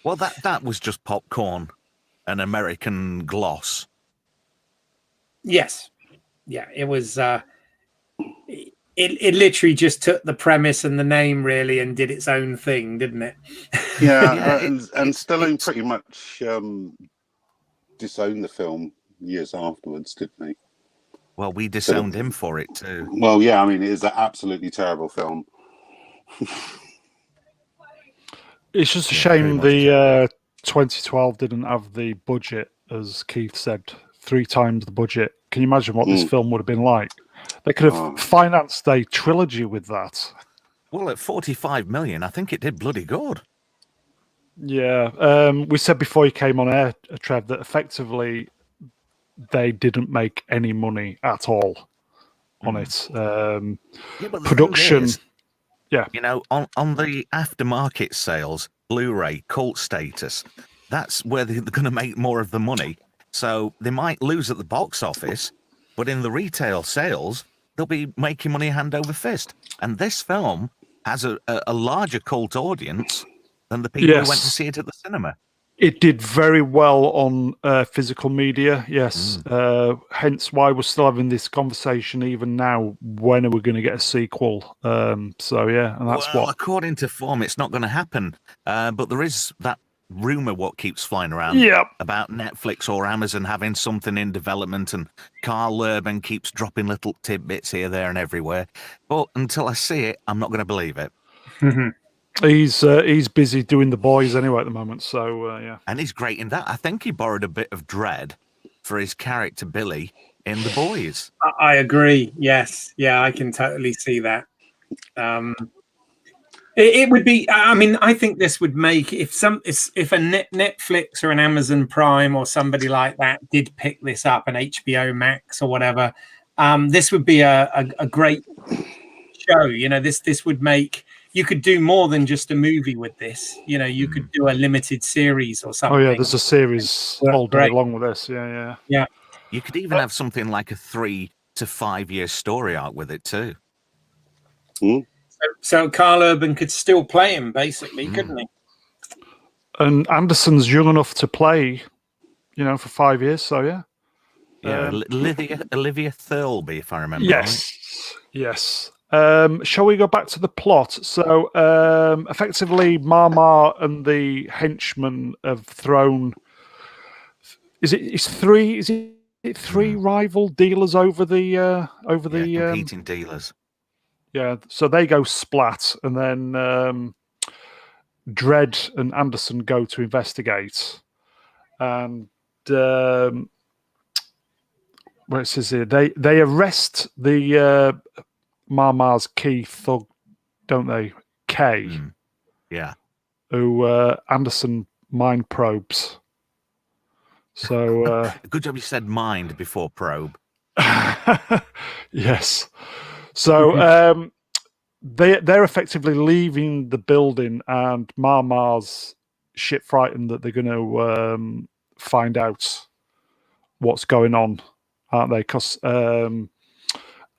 D: Well, that was just popcorn, an American gloss.
B: Yes. Yeah, it was. It literally just took the premise and the name really and did its own thing, didn't it?
C: Yeah, and Stallone pretty much disowned the film years afterwards, didn't he?
D: Well, we disowned him for it too.
C: Well, yeah, I mean, it is an absolutely terrible film.
A: It's just a shame the 2012 didn't have the budget, as Keith said, 3 times the budget. Can you imagine what this film would have been like? They could have financed a trilogy with that.
D: Well, at 45 million, I think it did bloody good.
A: Yeah. We said before you came on air, Trev, that effectively they didn't make any money at all on it.
D: Yeah, but the
A: Production...
D: thing is,
A: yeah.
D: You know, on the aftermarket sales, Blu-ray, cult status, that's where they're going to make more of the money. So they might lose at the box office, but in the retail sales, they'll be making money hand over fist. And this film has a larger cult audience than the people who went to see it at the cinema.
A: It did very well on physical media, yes. Hence why we're still having this conversation even now. When are we going to get a sequel? So, yeah, and that's
D: well, according to form, it's not going to happen. But there is that rumor what keeps flying around about Netflix or Amazon having something in development, and Carl Urban keeps dropping little tidbits here, there, and everywhere. But until I see it, I'm not going to believe it.
A: He's busy doing The Boys anyway at the moment, so yeah.
D: And he's great in that. I think he borrowed a bit of Dredd for his character Billy in The Boys.
B: I agree. Yes, yeah, I can totally see that. It would be. I mean, I think this would make if a Netflix or an Amazon Prime or somebody like that did pick this up, an HBO Max or whatever. This would be a great show. You know, this would make. You could do more than just a movie with this. You know, you could do a limited series or something.
A: Oh yeah, there's a series all day long with this. Yeah.
D: You could even have something like a 3 to 5 year story arc with it too.
B: So Carl Urban could still play him, basically, couldn't he?
A: And Anderson's young enough to play, for 5 years. So yeah.
D: Yeah, Olivia Thirlby, if I remember.
A: Yes. Shall we go back to the plot? So, effectively, Mama and the henchmen have thrown. Is it three rival dealers over the
D: competing dealers?
A: Yeah. So they go splat, and then Dredd and Anderson go to investigate, and where it says here they arrest the. Mama's key thug, don't they? Kay.
D: Yeah.
A: Who Anderson mind probes. So
D: good job you said mind before probe.
A: Yes. So they're effectively leaving the building, and Mama's shit frightened that they're going to find out what's going on, aren't they? Because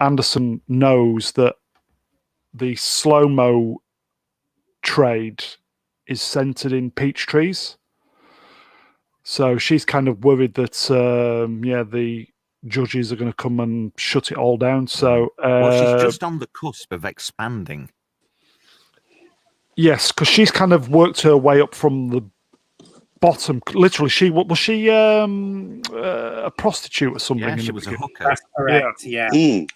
A: Anderson knows that the slow-mo trade is centered in peach trees. So she's kind of worried that, the judges are going to come and shut it all down. So
D: she's just on the cusp of expanding.
A: Yes, because she's kind of worked her way up from the bottom. Literally, was she a prostitute or something?
D: Yeah, she was a hooker.
B: That's correct. Yeah.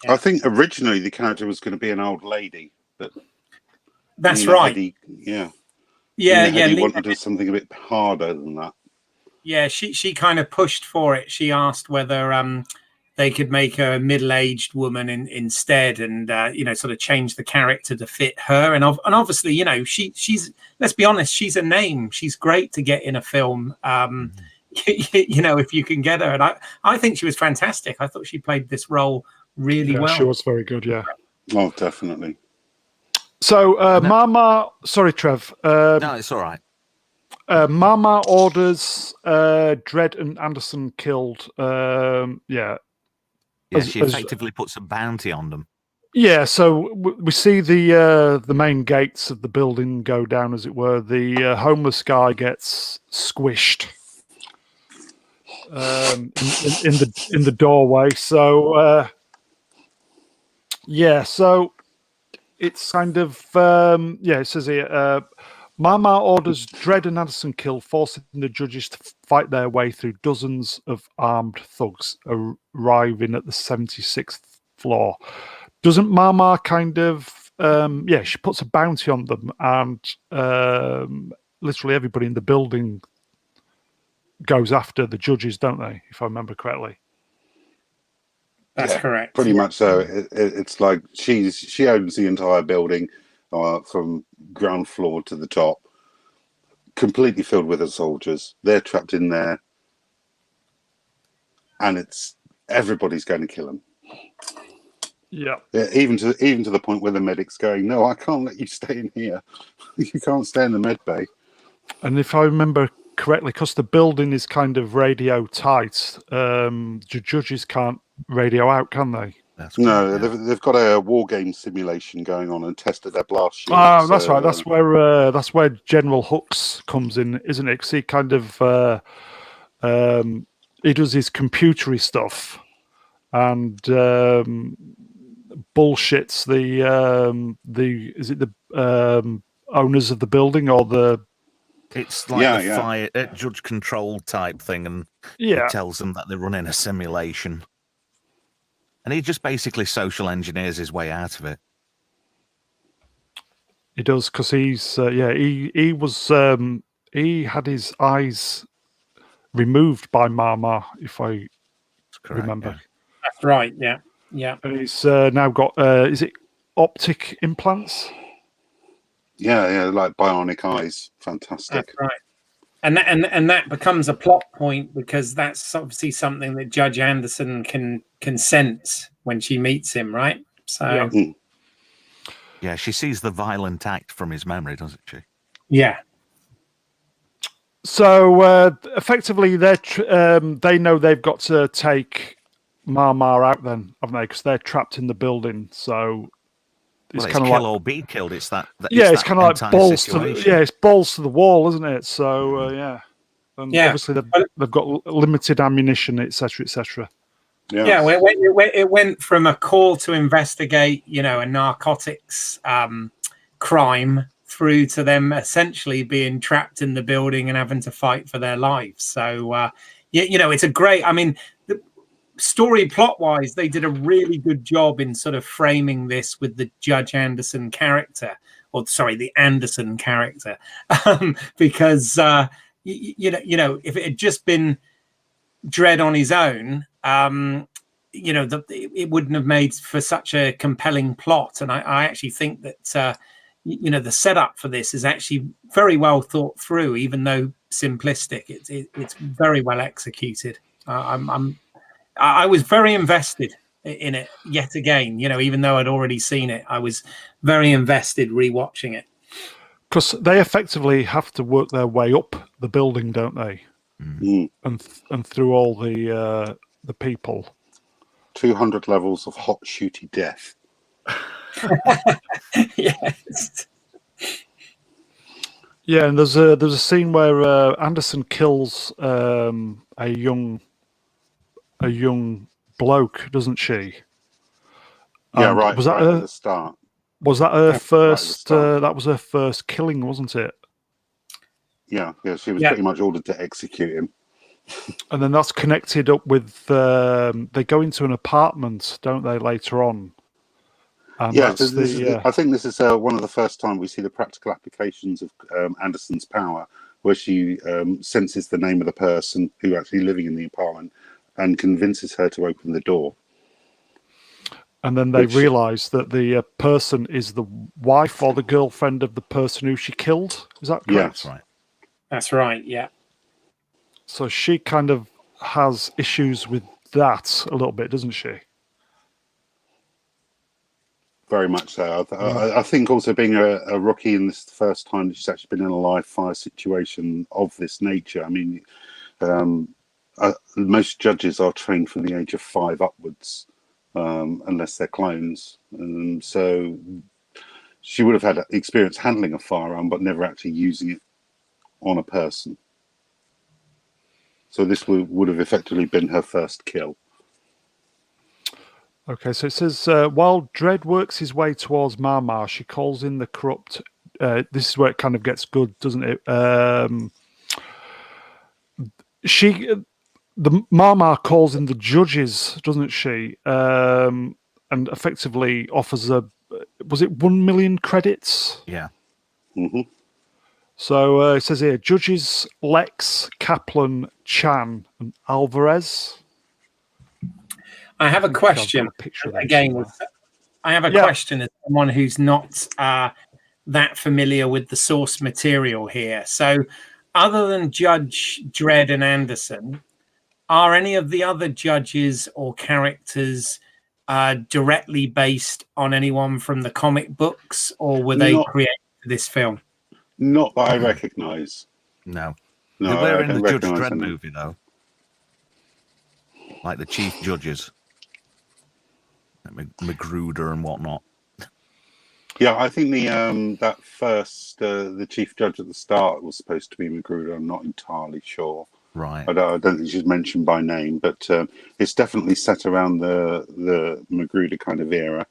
C: I think originally the character was going to be an old lady, but
B: that's right.
C: He wanted to do something a bit harder than that.
B: Yeah, she kind of pushed for it. She asked whether they could make a middle-aged woman instead, and sort of change the character to fit her. And obviously, she's let's be honest, she's a name. She's great to get in a film. If you can get her, and I think she was fantastic. I thought she played this role really well.
A: She was very good. Yeah.
C: Oh, definitely.
A: So, Mama, sorry, Trev.
D: No, it's all right.
A: Mama orders Dredd and Anderson killed.
D: Yeah, she effectively puts a bounty on them.
A: Yeah, so we see the main gates of the building go down, as it were. The homeless guy gets squished in the doorway. So yeah, so it's kind of it says here. Mama orders Dredd and Anderson kill, forcing the judges to fight their way through dozens of armed thugs arriving at the 76th floor. Doesn't Mama kind of she puts a bounty on them, and literally everybody in the building goes after the judges, don't they? If I remember correctly.
B: That's correct.
C: Pretty much so. It's like she owns the entire building, from ground floor to the top, completely filled with her soldiers. They're trapped in there, and everybody's going to kill them.
A: Yeah,
C: even to the point where the medic's going, no, I can't let you stay in here. You can't stay in the med bay.
A: And if I remember correctly, because the building is kind of radio tight, the judges can't radio out, can they?
C: No, they've got a war game simulation going on and tested their blast shields.
A: Oh, that's right. That's where General Hooks comes in, isn't it? Because he kind of he does his computery stuff and bullshits the owners of the building, or the
D: it's like fire judge control type thing, and he tells them that they're running a simulation. And he just basically social engineers his way out of it.
A: He does, because he's he was he had his eyes removed by Mama, if I remember.
B: Yeah. That's right. Yeah.
A: And he's now got is it optic implants?
C: Yeah, like bionic eyes. Fantastic.
B: That's right. And that becomes a plot point, because that's obviously something that Judge Anderson can sense when she meets him, right? So
D: yeah, she sees the violent act from his memory, doesn't she?
B: Yeah.
A: So effectively, they know they've got to take Mama out, then, haven't they? Because they're trapped in the building. So it's kind of
D: kill
A: like
D: or be killed. It's that.
A: It's kind of like balls it's balls to the wall, isn't it? So and obviously they've got limited ammunition, etc., etc.
B: Yeah, it went from a call to investigate, a narcotics crime, through to them essentially being trapped in the building and having to fight for their lives. So it's a great. I mean, the story plot wise, they did a really good job in sort of framing this with the Judge Anderson character, the Anderson character, because if it had just been Dredd on his own, it wouldn't have made for such a compelling plot. And I actually think that the setup for this is actually very well thought through, even though simplistic. It's very well executed. I was very invested in it yet again. Even though I'd already seen it, I was very invested rewatching it.
A: Because they effectively have to work their way up the building, don't they?
C: Mm.
A: And through all the people.
C: 200 levels of hot shooty death.
B: Yes.
A: Yeah, and there's a scene where Anderson kills a young bloke, doesn't she?
C: Yeah, right.
A: Was that
C: at the start?
A: Was that her first?
C: Right
A: that was her first killing, wasn't it?
C: Yeah. She was pretty much ordered to execute him.
A: And then that's connected up with they go into an apartment, don't they, later on? And
C: I think this is one of the first time we see the practical applications of Anderson's power, where she senses the name of the person who actually living in the apartment and convinces her to open the door.
A: And then they realise that the person is the wife or the girlfriend of the person who she killed. Is that correct?
C: Yeah,
B: that's right. Yeah.
A: So she kind of has issues with that a little bit, doesn't she?
C: Very much so. I think also being a rookie in this first time that she's actually been in a live fire situation of this nature. I mean, most judges are trained from the age of 5 upwards. unless they're clones. So she would have had experience handling a firearm, but never actually using it on a person. So this would have effectively been her first kill.
A: Okay, so it says, while Dredd works his way towards Mama, she calls in the corrupt... this is where it kind of gets good, doesn't it? The Mama calls in the judges, doesn't she? And effectively offers was it 1 million credits?
D: Yeah.
C: Mm-hmm.
A: So it says here, judges Lex, Kaplan, Chan, and Alvarez.
B: I have a question. Again, I have a question as someone who's not that familiar with the source material here. So other than Judge Dredd and Anderson, are any of the other judges or characters directly based on anyone from the comic books, or were they created for this film?
C: Not that I recognise.
D: No.
C: No,
D: They were
C: I
D: in the
C: don't
D: Judge
C: recognise
D: Dredd
C: them.
D: movie, though. Like the chief judges. Magruder and whatnot.
C: Yeah, I think that first the chief judge at the start was supposed to be Magruder. I'm not entirely sure.
D: Right.
C: I don't think she's mentioned by name, but it's definitely set around the Magruder kind of era.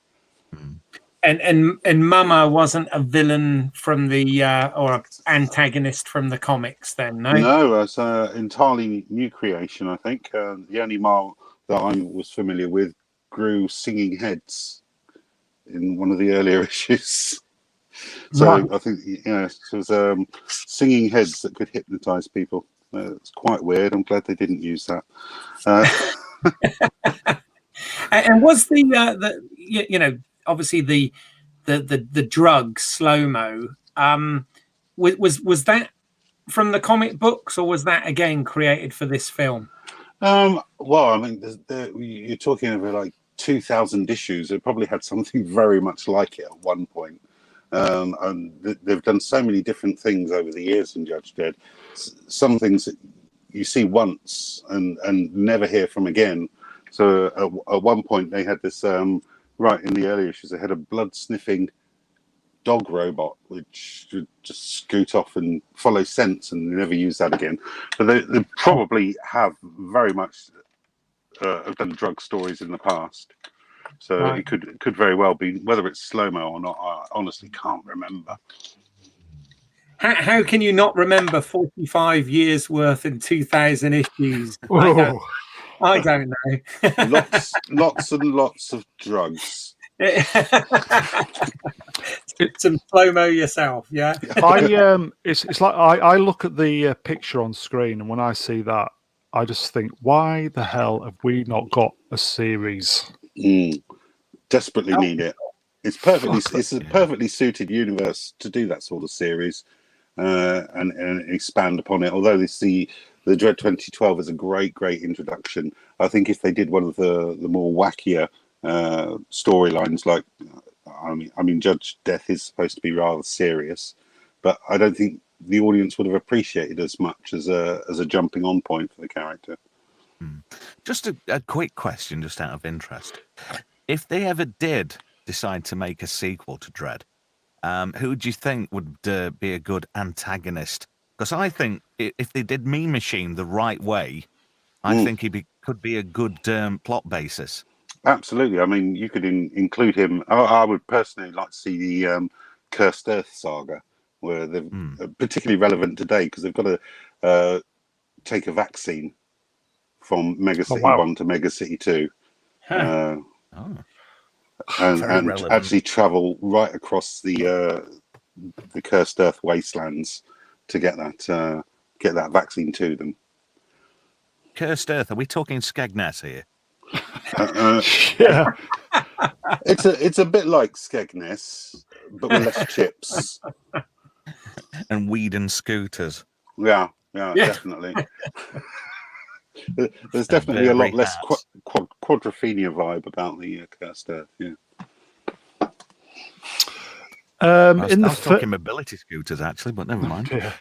B: And Mama wasn't a villain from the or an antagonist from the comics, then?
C: No, it's an entirely new creation. I think the only Marvel that I was familiar with grew singing heads in one of the earlier issues. So
B: Right.
C: I think it was singing heads that could hypnotize people. It's quite weird. I'm glad they didn't use that.
B: And was the obviously the drug slow-mo was that from the comic books, or was that again created for this film?
C: Well, I mean, you're talking over like 2,000 issues. It probably had something very much like it at one point. And they've done so many different things over the years in Judge Dredd. Some things that you see once and never hear from again. So at one point they had this, right in the early issues, they had a blood-sniffing dog robot which would just scoot off and follow scents, and they never use that again. But they probably have very much have done drug stories in the past. So
B: Right.
C: it could very well be, whether it's slow-mo or not, I honestly can't remember.
B: How can you not remember 45 years worth and 2,000 issues? I don't know.
C: lots and lots of drugs.
B: Some slow-mo yourself, yeah?
A: It's like I look at the picture on screen, and when I see that, I just think, why the hell have we not got a series?
C: Desperately need it. It's a perfectly suited universe to do that sort of series and expand upon it. Although the Dredd 2012 is a great introduction, I think if they did one of the more wackier storylines, like I mean, Judge Death is supposed to be rather serious, but I don't think the audience would have appreciated as much as a jumping on point for the character.
D: Just a quick question, just out of interest. If they ever did decide to make a sequel to Dredd, who do you think would be a good antagonist? Because I think if they did Mean Machine the right way, I think he could be a good plot basis.
C: Absolutely. I mean, you could include him. I would personally like to see the Cursed Earth saga, where they're particularly relevant today because they've got to take a vaccine from Mega City 1 to Mega City 2. And actually travel right across the Cursed Earth wastelands to get that vaccine to them.
D: Cursed Earth, are we talking Skegness here?
A: Yeah.
C: It's a bit like Skegness, but with less chips.
D: And weed and scooters.
C: Yeah, definitely. There's definitely a lot less Quadrophenia vibe about the Cursed Earth. Yeah.
D: I was talking mobility scooters actually, but never mind.
A: Yeah.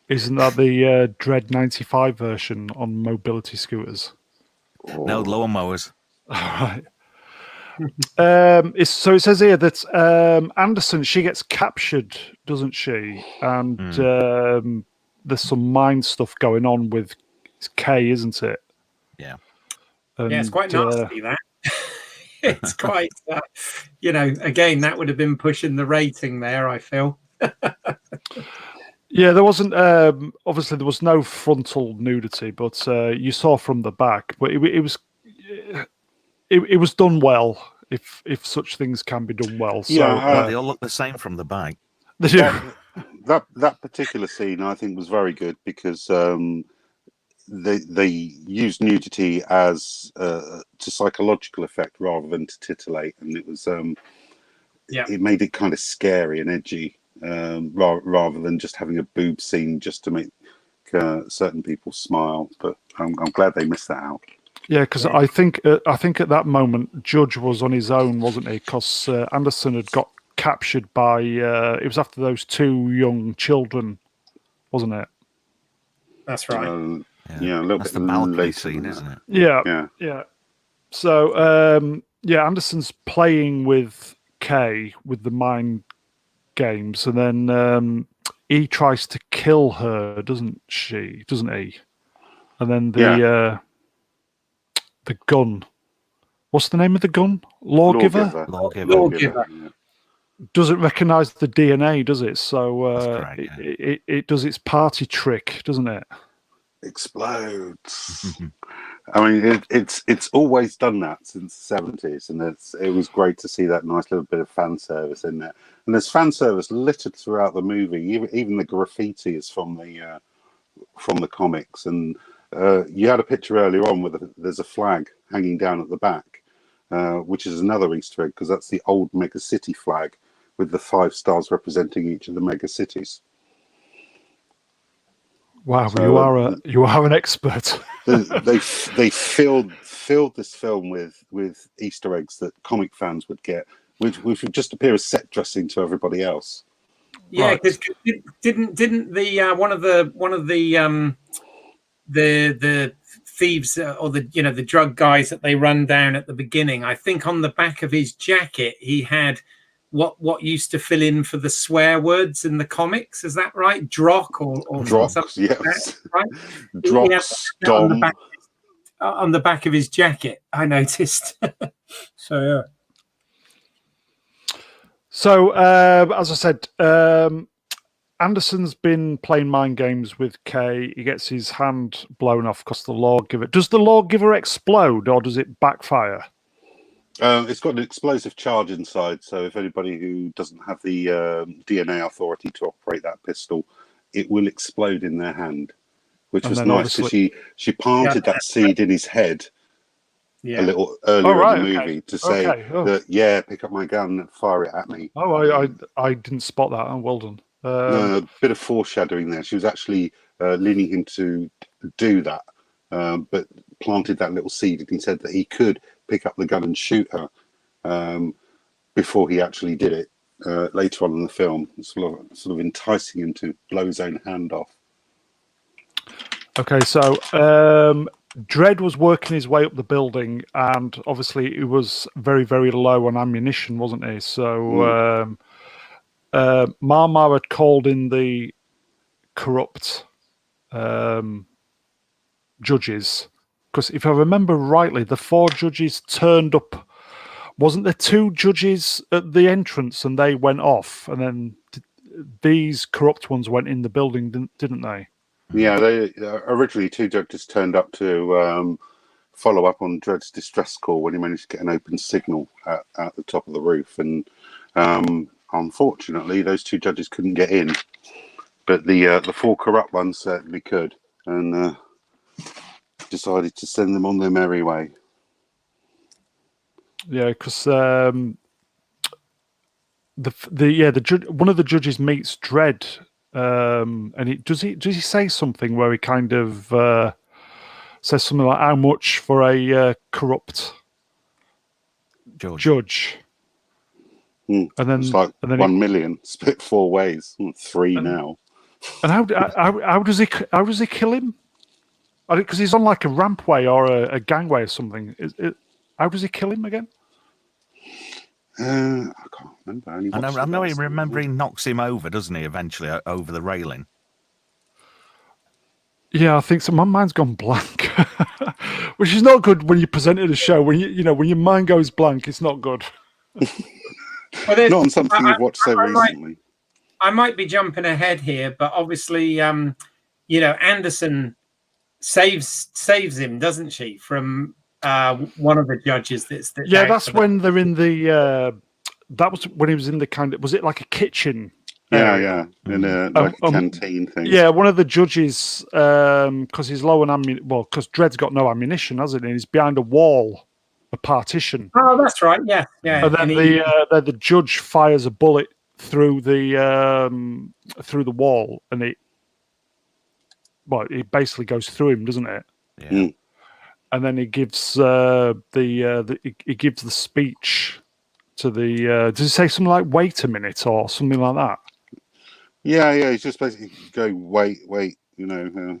A: Isn't that the Dredd 95 version on mobility scooters?
D: No lawnmowers.
A: All right. So it says here that Anderson, she gets captured, doesn't she? And there's some mind stuff going on with Kay, isn't it?
D: Yeah.
A: And,
B: yeah, it's quite nasty, that. It's quite, again, that would have been pushing the rating there, I feel.
A: Yeah, there wasn't, obviously there was no frontal nudity, but you saw from the back, but it was done well, if such things can be done well. So
C: Yeah,
D: they all look the same from the back.
A: they do.
C: That particular scene, I think, was very good because they used nudity as to psychological effect rather than to titillate, and it was it made it kind of scary and edgy rather than just having a boob scene just to make certain people smile. But I'm glad they missed that out.
A: Yeah, because I think at that moment Judge was on his own, wasn't he? Because Anderson had got captured by it was after those two young children, wasn't it?
B: That's right.
C: Yeah, a little
D: That's
C: bit
D: the balcony
C: later
D: scene,
C: than
D: isn't it?
A: Yeah. So Anderson's playing with Kay with the mind games, and then he tries to kill her, doesn't he? And then the gun. What's the name of the gun? Lawgiver.
B: Lawgiver.
C: Yeah.
A: Doesn't recognise the DNA, does it? So
D: That's correct,
A: it does its party trick, doesn't it?
C: Explodes. I mean, it's always done that since the 70s, and it was great to see that nice little bit of fan service in there. And there's fan service littered throughout the movie. Even the graffiti is from the comics. And you had a picture earlier on where there's a flag hanging down at the back, which is another Easter egg because that's the old mega city flag with the 5 stars representing each of the mega cities.
A: Wow,
C: So,
A: you are an expert.
C: they filled this film with Easter eggs that comic fans would get, which would just appear as set dressing to everybody else.
B: Yeah, because didn't the one of the thieves or the drug guys that they run down at the beginning, I think on the back of his jacket he had what used to fill in for the swear words in the comics. Is that right? Drock or
C: Drock,
B: something
C: yes.
B: like that, right?
C: Drock,
B: on the back of his jacket, I noticed. So yeah.
A: So as I said, Anderson's been playing mind games with Kay. He gets his hand blown off because the lawgiver. Does the lawgiver explode or does it backfire?
C: It's got an explosive charge inside, so if anybody who doesn't have the DNA authority to operate that pistol, it will explode in their hand, which was nice because she planted that seed in his head a little earlier in the movie to say that, pick up my gun and fire it at me.
A: Oh, I didn't spot that. Oh, well done.
C: No, a bit of foreshadowing there. She was actually leaning him to do that, but planted that little seed, and he said that he could pick up the gun and shoot her before he actually did it later on in the film, sort of enticing him to blow his own hand off.
A: Okay, so Dredd was working his way up the building, and obviously he was very, very low on ammunition, wasn't he? So Marmar had called in the corrupt judges, because if I remember rightly, the 4 judges turned up. Wasn't there 2 judges at the entrance and they went off, and then these corrupt ones went in the building, didn't they?
C: Yeah, they originally 2 judges turned up to follow up on Dredd's distress call when he managed to get an open signal at the top of the roof, and unfortunately those 2 judges couldn't get in, but the 4 corrupt ones certainly could, and decided to send them on their merry way.
A: Yeah, because the judge, one of the judges meets Dredd, and does he say something where he kind of says something like how much for a corrupt judge?
C: And then it's like 1 million split 4 ways, 3 now.
A: And how does he kill him? Because he's on like a rampway or a gangway or something. How does he kill him again?
C: I can't remember.
D: I know he remember he knocks him over, doesn't he? Eventually over the railing.
A: Yeah, I think so. My mind's gone blank, which is not good when you presented a show. When when your mind goes blank, it's not good.
C: Not on something you've watched so recently.
B: I might be jumping ahead here, but obviously, Anderson saves him, doesn't she, from one of the judges?
A: That's when they're in the. That was when he was in the kind of. Was it like a kitchen?
C: Yeah, in a canteen thing.
A: Yeah, one of the judges, because he's low on ammunition. Well, because Dredd's got no ammunition, hasn't he? He's behind a wall, a partition.
B: Oh, that's right. Yeah.
A: And then the judge fires a bullet through the wall, and it basically goes through him, doesn't it?
D: Yeah.
C: Mm.
A: And then he gives he gives the speech to the. Does he say something like "wait a minute" or something like that?
C: Yeah. He's just basically going, wait, and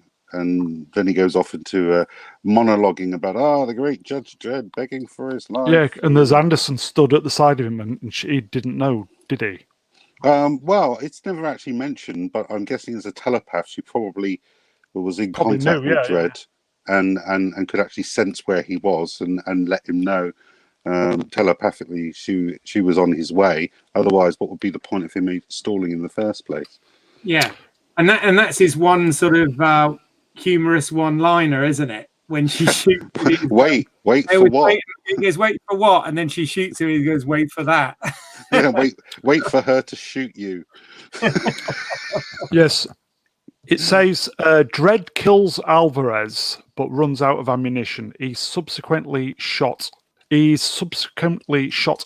C: then he goes off into monologuing about the great Judge Dredd begging for his life.
A: Yeah, and there's Anderson stood at the side of him, and he didn't know, did he?
C: Well, it's never actually mentioned, but I'm guessing as a telepath, she probably was in contact with Dredd and could actually sense where he was and let him know telepathically she was on his way. Otherwise, what would be the point of him stalling in the first place?
B: Yeah, and that's his one sort of humorous one-liner, isn't it? When she shoots,
C: wait for what?
B: He goes, wait for what? And then she shoots him. He goes, wait for that.
C: Yeah, wait for her to shoot you.
A: Yes, it says Dredd kills Alvarez but runs out of ammunition. He's subsequently shot and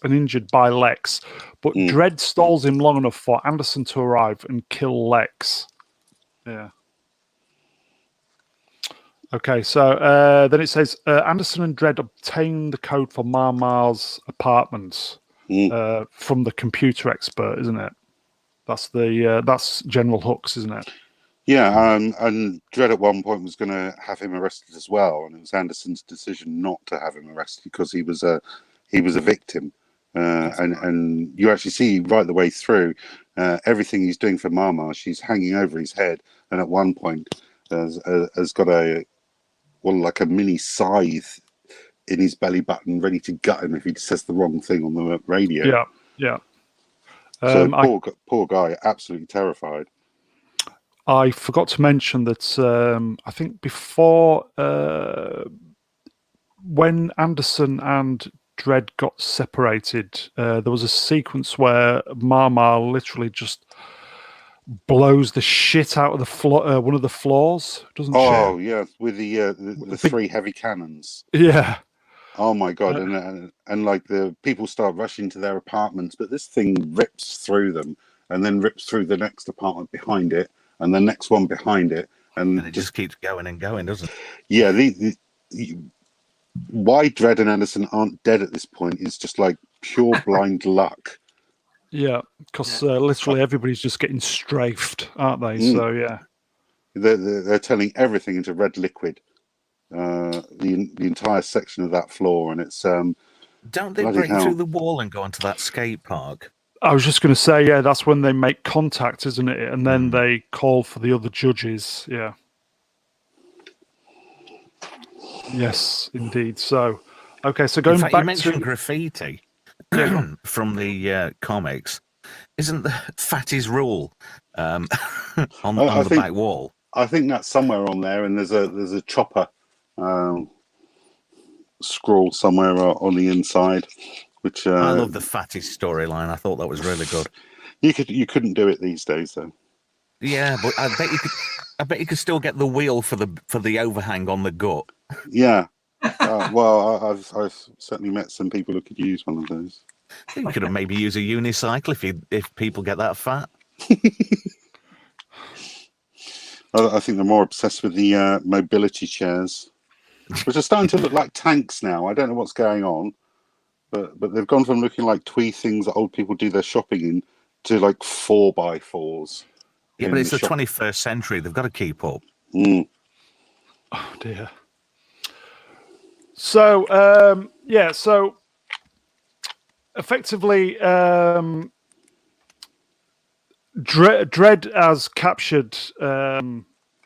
A: injured by Lex, but Dredd stalls him long enough for Anderson to arrive and kill Lex. Yeah. Okay, so then it says Anderson and Dredd obtain the code for Marmar's apartments from the computer expert, isn't it? That's General Hux, isn't it?
C: Yeah, and Dredd at one point was going to have him arrested as well, and it was Anderson's decision not to have him arrested because he was a victim, and you actually see right the way through everything he's doing for Marmar. She's hanging over his head, and at one point has got like a mini scythe in his belly button, ready to gut him if he says the wrong thing on the radio.
A: Yeah.
C: So poor guy, absolutely terrified.
A: I forgot to mention that I think before when Anderson and Dredd got separated, there was a sequence where Marmar literally just blows the shit out of the floor, one of the floors, doesn't she?
C: Oh yeah, with the three heavy cannons.
A: Yeah.
C: Oh my god! And like the people start rushing to their apartments, but this thing rips through them, and then rips through the next apartment behind it, and the next one behind it, and
D: it just keeps going and going, doesn't it?
C: Yeah. Why Dredd and Anderson aren't dead at this point is just like pure blind luck.
A: Yeah, because literally everybody's just getting strafed, aren't they? So yeah,
C: they're turning everything into red liquid. The entire section of that floor, and it's
D: don't they break through the wall and go onto that skate park?
A: I was just going to say, yeah, that's when they make contact, isn't it? And then they call for the other judges. Yeah. Yes, indeed. So, okay, so going back
D: you mentioned graffiti from the comics. Isn't the Fatty's rule on the back wall?
C: I think that's somewhere on there, and there's a chopper scroll somewhere on the inside. Which
D: I love the Fatty's storyline. I thought that was really good.
C: You couldn't do it these days, though.
D: Yeah, but I bet you could. I bet you could still get the wheel for the overhang on the gut.
C: Yeah. Well, I've certainly met some people who could use one of those.
D: You could have maybe use a unicycle if people get that fat.
C: I think they're more obsessed with the mobility chairs, which are starting to look like tanks now. I don't know what's going on, but they've gone from looking like twee things that old people do their shopping in to like 4x4s.
D: Yeah, but it's the 21st century. They've got to keep up.
C: Mm.
A: Oh dear. So so effectively, Dredd has captured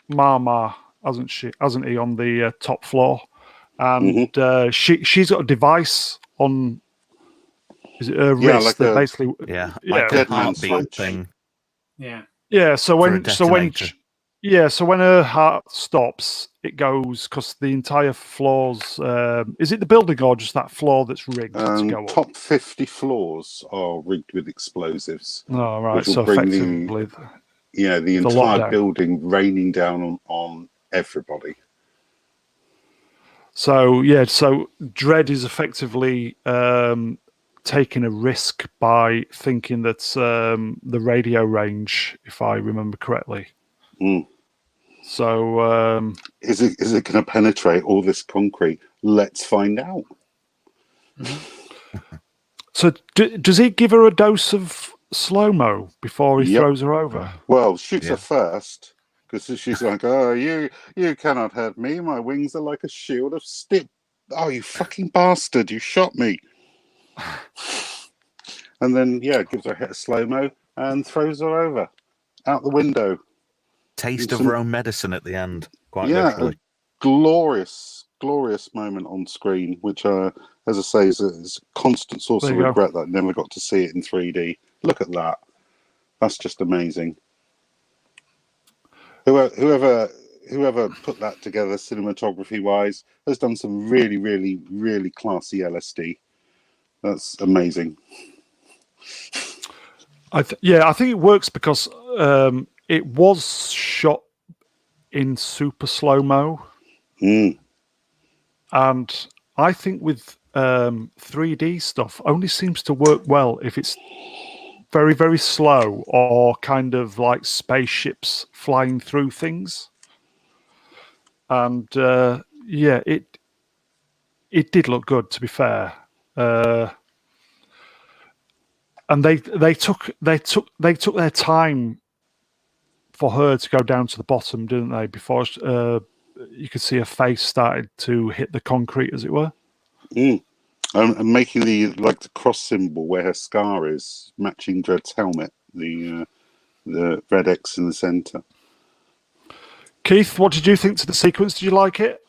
A: Mama, hasn't she? Hasn't he, on the top floor? And she's got a device on. Is it her wrist
C: like
A: that
C: a
A: basically?
D: like a
C: dead man
D: heartbeat
C: switch.
D: thing.
B: Yeah.
A: Yeah. So
D: For a
A: when
D: detonator.
A: so when her heart stops, it goes, because the entire floor's. Is it the building or just that floor that's rigged to go up?
C: Top 50 floors are rigged with explosives,
A: Oh, right.
C: which will
A: So
C: bring
A: effectively,
C: the entire
A: lockdown.
C: building raining down on everybody.
A: So so Dredd is effectively taking a risk by thinking that the radio range, if I remember correctly.
C: Mm.
A: So
C: Is it going to penetrate all this concrete? Let's find out.
A: so does he give her a dose of slow-mo before he throws her over?
C: Well, shoots her first, because she's like, "Oh, you cannot hurt me. My wings are like a shield of steel. Oh, you fucking bastard! You shot me." And then gives her a hit of slow-mo and throws her over out the window.
D: Taste of her own medicine at the end, quite
C: a
D: literally.
C: glorious moment on screen, which, as I say, is a constant source of regret that I never got to see it in 3D. Look at that. That's just amazing. Whoever put that together, cinematography-wise, has done some really, really, really classy LSD. That's amazing.
A: I think it works because it was shot in super slow-mo. And I think with 3D stuff only seems to work well if it's very, very slow or kind of like spaceships flying through things. And it did look good, to be fair. And they took their time for her to go down to the bottom, didn't they? Before you could see her face started to hit the concrete, as it were.
C: And making the cross symbol where her scar is, matching Dredd's helmet, the red X in the centre.
A: Keith, what did you think to the sequence? Did you like it?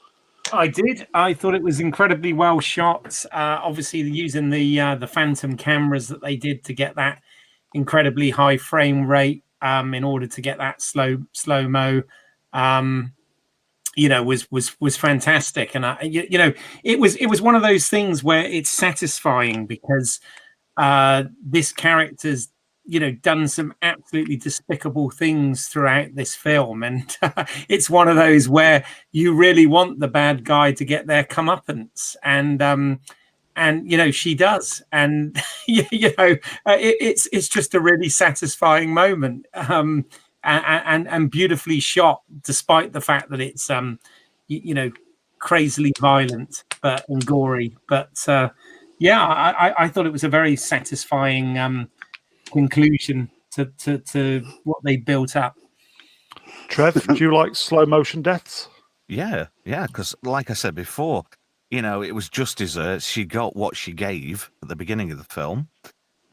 B: I did. I thought it was incredibly well shot. Obviously, using the phantom cameras that they did to get that incredibly high frame rate in order to get that slow-mo. Was fantastic, and it was one of those things where it's satisfying because this character's done some absolutely despicable things throughout this film, and it's one of those where you really want the bad guy to get their comeuppance, and she does, and it's just a really satisfying moment. And beautifully shot, despite the fact that it's crazily violent and gory. But I thought it was a very satisfying conclusion to what they built up.
A: Trev, do you like slow motion deaths?
D: Yeah, because like I said before, it was just desserts. She got what she gave at the beginning of the film,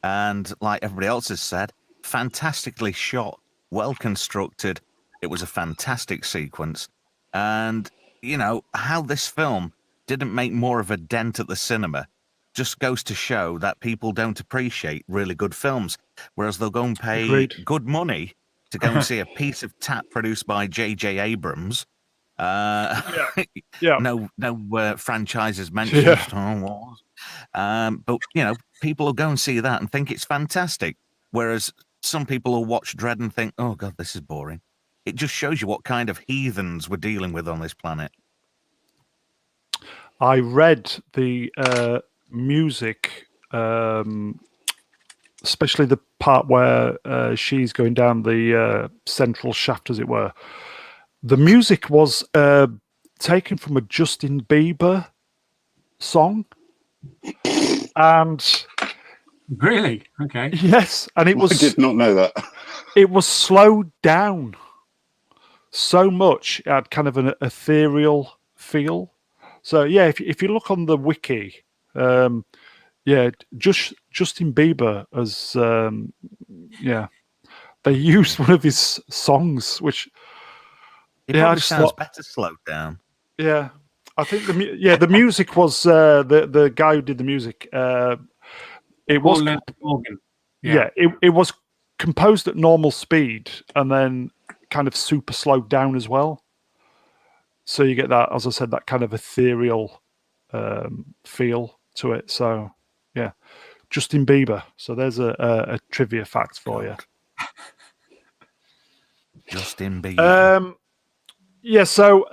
D: and like everybody else has said, fantastically shot. Well constructed. It was a fantastic sequence. And, how this film didn't make more of a dent at the cinema just goes to show that people don't appreciate really good films, whereas they'll go and pay good money to go and see a piece of tat produced by J.J. Abrams. No franchises mentioned. But, people will go and see that and think it's fantastic, whereas some people will watch Dredd and think, oh, God, this is boring. It just shows you what kind of heathens we're dealing with on this planet.
A: I read the music, especially the part where she's going down the central shaft, as it were. The music was taken from a Justin Bieber song. And...
B: Really? Okay.
A: Yes, and it was...
C: I did not know that.
A: It was slowed down. so much. It had kind of an ethereal feel. So yeah, if you look on the wiki, yeah, Justin Bieber as they used one of his songs, which
D: It
A: I
D: probably
A: just
D: sounds
A: thought,
D: better slowed down.
A: yeah, I think the music was the guy who did the music. It was
B: Paul Leonard Morgan.
A: yeah, it was composed at normal speed and then kind of super slowed down as well. So you get that, as I said, that kind of ethereal feel to it. So yeah, Justin Bieber. So there's a trivia fact for you.
D: Justin Bieber.
A: Yeah, so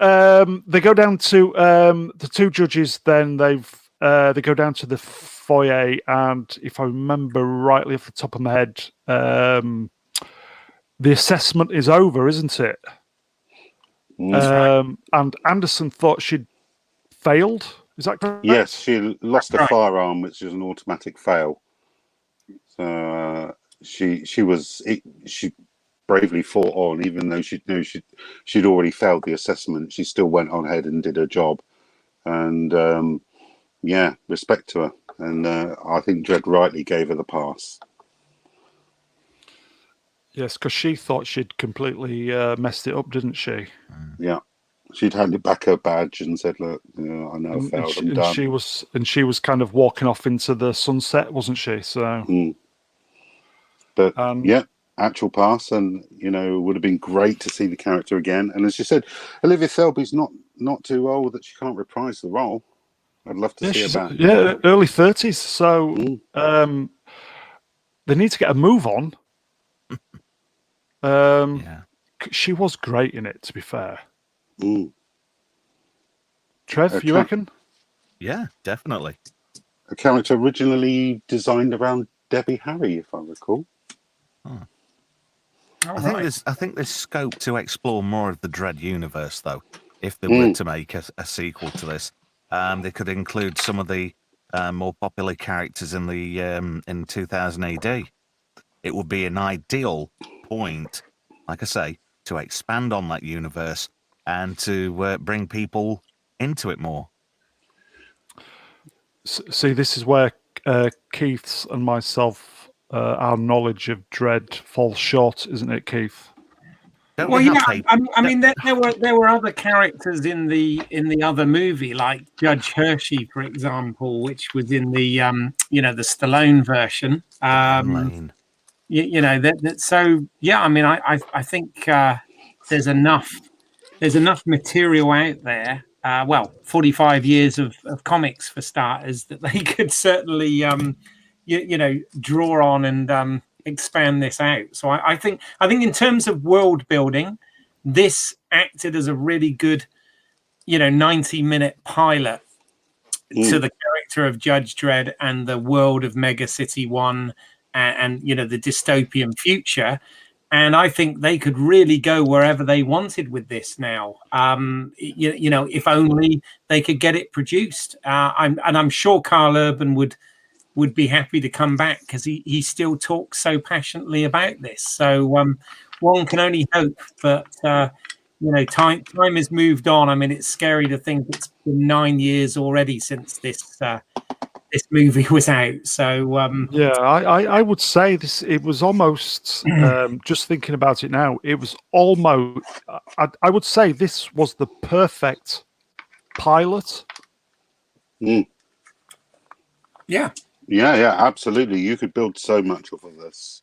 A: they go down to the two judges. Then they go down to the foyer, and if I remember rightly off the top of my head, the assessment is over, isn't it? And Anderson thought she'd failed. Is that correct?
C: Yes, she lost a firearm, which is an automatic fail. So she bravely fought on, even though she knew she'd already failed the assessment. She still went on ahead and did her job, and yeah, respect to her. And I think Dredd rightly gave her the pass.
A: Yes, because she thought she'd completely messed it up, didn't she?
C: Yeah, she'd handed back her badge and said, "Look, I know I failed. I'm done."
A: She was kind of walking off into the sunset, wasn't she? So,
C: but yeah, actual pass, and would have been great to see the character again. And as you said, Olivia Thirlby's not too old that she can't reprise the role. I'd love to see her back.
A: Yeah, early 30s. So they need to get a move on. She was great in it, to be fair. Trev, you reckon?
D: Yeah, definitely.
C: A character originally designed around Debbie Harry, if I recall.
D: I think there's scope to explore more of the Dredd universe, though. If they were to make a sequel to this, they could include some of the more popular characters in the in 2000 AD. It would be an ideal point, like I say, to expand on that universe and to bring people into it more.
A: See, this is where Keith's and myself, our knowledge of Dredd falls short, isn't it, Keith?
B: Well, yeah. I mean, there were other characters in the other movie, like Judge Hershey, for example, which was in the the Stallone version. So yeah. I mean, I think there's enough material out there. 45 years of comics for starters that they could certainly draw on and expand this out. So I think in terms of world building, this acted as a really good 90-minute pilot to the character of Judge Dredd and the world of Mega City 1 and the dystopian future. And I think they could really go wherever they wanted with this now. If only they could get it produced. I'm sure Carl Urban would be happy to come back because he still talks so passionately about this. So one can only hope. But time has moved on. I mean, it's scary to think it's been 9 years already since this movie was out. So
A: I would say this. It was almost just thinking about it now. It was almost. I would say this was the perfect pilot.
C: Yeah, absolutely. You could build so much off of this.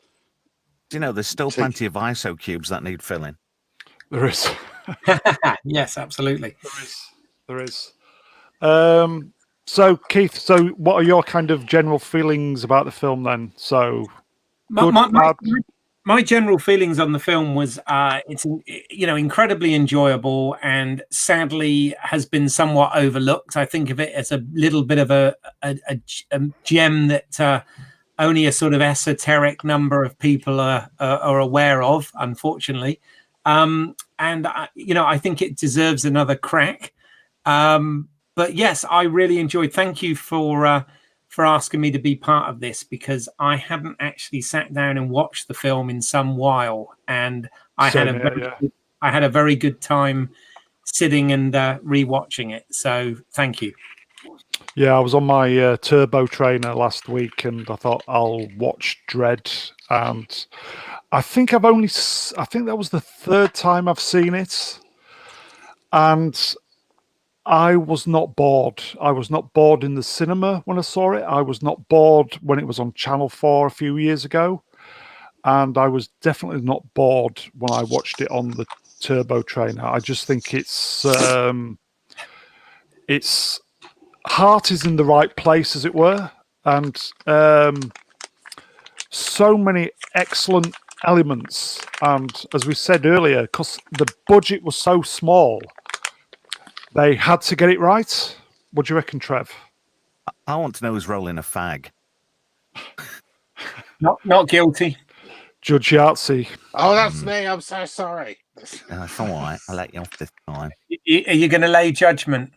D: There's still plenty of ISO cubes that need filling.
A: There is.
B: Yes, absolutely.
A: There is. So, Keith, what are your kind of general feelings about the film then? So,
B: my general feelings on the film was it's incredibly enjoyable and sadly has been somewhat overlooked. I think of it as a little bit of a gem that only a sort of esoteric number of people are aware of, unfortunately. I think it deserves another crack. But yes, I really enjoyed. Thank you for asking me to be part of this because I hadn't actually sat down and watched the film in some while, and I had a I had a very good time sitting and rewatching it. So thank you.
A: Yeah, I was on my turbo trainer last week, and I thought I'll watch Dredd, and I think I think that was the third time I've seen it, and I was not bored. I was not bored in the cinema when I saw it. I was not bored when it was on Channel 4 a few years ago, and I was definitely not bored when I watched it on the turbo trainer. I just think its heart is in the right place, as it were, and so many excellent elements. And as we said earlier, because the budget was so small, they had to get it right. What do you reckon, Trev?
D: I want to know who's rolling a fag.
B: Not guilty.
A: Judge Yahtzee.
C: Oh, that's me. I'm so sorry.
D: It's all right. I'll let you off this time.
B: Are you going to lay judgment?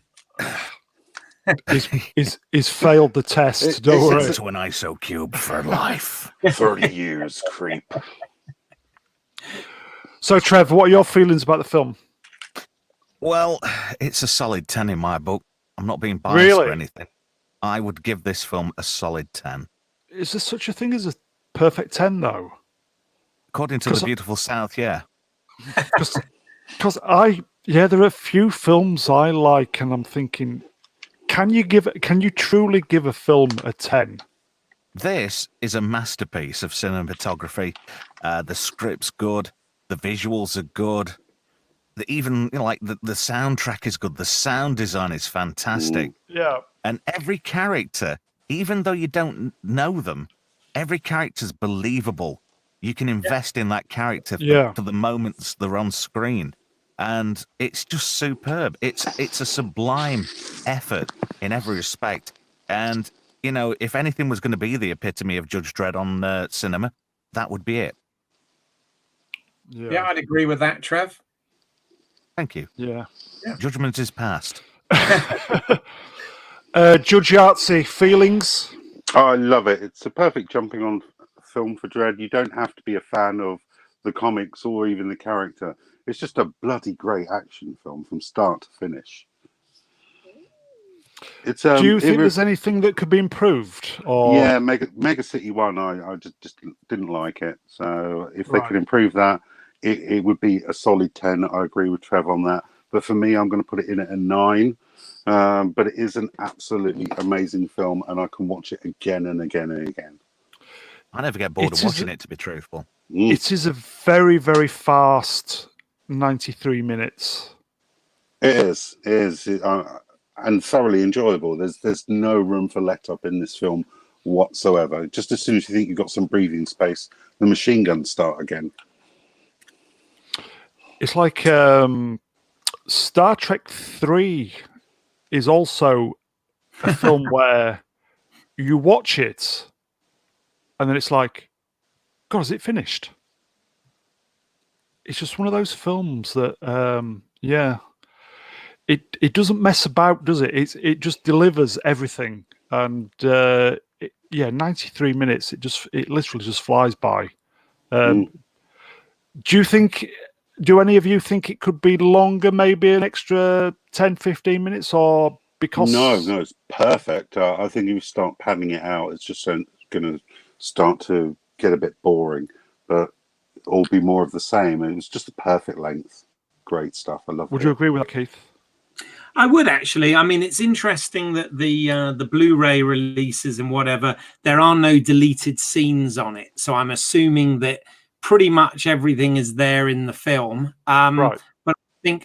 A: He's failed the test. Don't worry.
D: Into an ISO cube for life.
C: 30 years, creep.
A: So, Trev, what are your feelings about the film?
D: Well, it's a solid 10 in my book. I'm not being biased
A: Really?
D: or anything. I would give this film a solid 10.
A: Is there such a thing as a perfect 10, though?
D: According to the beautiful South, yeah.
A: Because there are a few films I like, and I'm thinking, can you truly give a film a 10?
D: This is a masterpiece of cinematography. The script's good. The visuals are good. Even the soundtrack is good. The sound design is fantastic.
A: Yeah.
D: And every character, even though you don't know them, every character's believable. You can invest in that character for the moments they're on screen. And it's just superb. It's a sublime effort in every respect. And, if anything was going to be the epitome of Judge Dredd on cinema, that would be it.
B: Yeah, I'd agree with that, Trev.
D: Thank you.
A: Yeah.
D: Judgment is passed.
A: Judge Yahtzee, feelings?
C: Oh, I love it. It's a perfect jumping on film for Dredd. You don't have to be a fan of the comics or even the character. It's just a bloody great action film from start to finish. It's
A: Do you think there's anything that could be improved? Or
C: yeah, Mega City 1, I just didn't like it. So if they could improve that, it would be a solid 10. I agree with Trev on that. But for me, I'm going to put it in at a 9. But it is an absolutely amazing film, and I can watch it again and again and again.
D: I never get bored of watching it, to be truthful.
A: It is a very, very fast 93 minutes.
C: It is. And thoroughly enjoyable. There's no room for let-up in this film whatsoever. Just as soon as you think you've got some breathing space, the machine guns start again.
A: It's like Star Trek 3 is also a film where you watch it and then it's like, God, is it finished? It's just one of those films that, it doesn't mess about, does it? It just delivers everything. And 93 minutes, it literally just flies by. Do any of you think it could be longer, maybe an extra 10, 15 minutes, or because...
C: No, it's perfect. I think if you start padding it out, it's just going to start to get a bit boring, but it'll be more of the same. And it's just a perfect length. Great stuff. I love it.
A: Would you agree with that, Keith?
B: I would actually. I mean, it's interesting that the Blu-ray releases and whatever, there are no deleted scenes on it. So I'm assuming that pretty much everything is there in the film.
A: Right.
B: But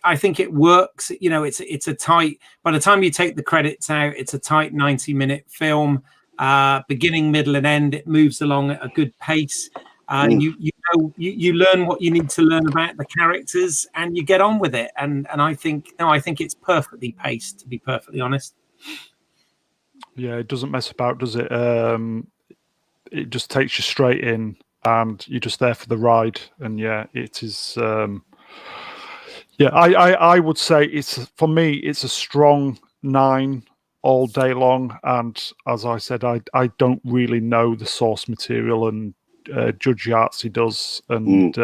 B: I think it works. It's a tight. By the time you take the credits out, it's a tight 90-minute film. Beginning, middle, and end. It moves along at a good pace. You learn what you need to learn about the characters, and you get on with it. And I think it's perfectly paced, to be perfectly honest.
A: Yeah, it doesn't mess about, does it? It just takes you straight in, and you're just there for the ride. And it is. I would say for me, it's a strong 9 all day long. And as I said, I don't really know the source material, and Judge Yahtzee does, and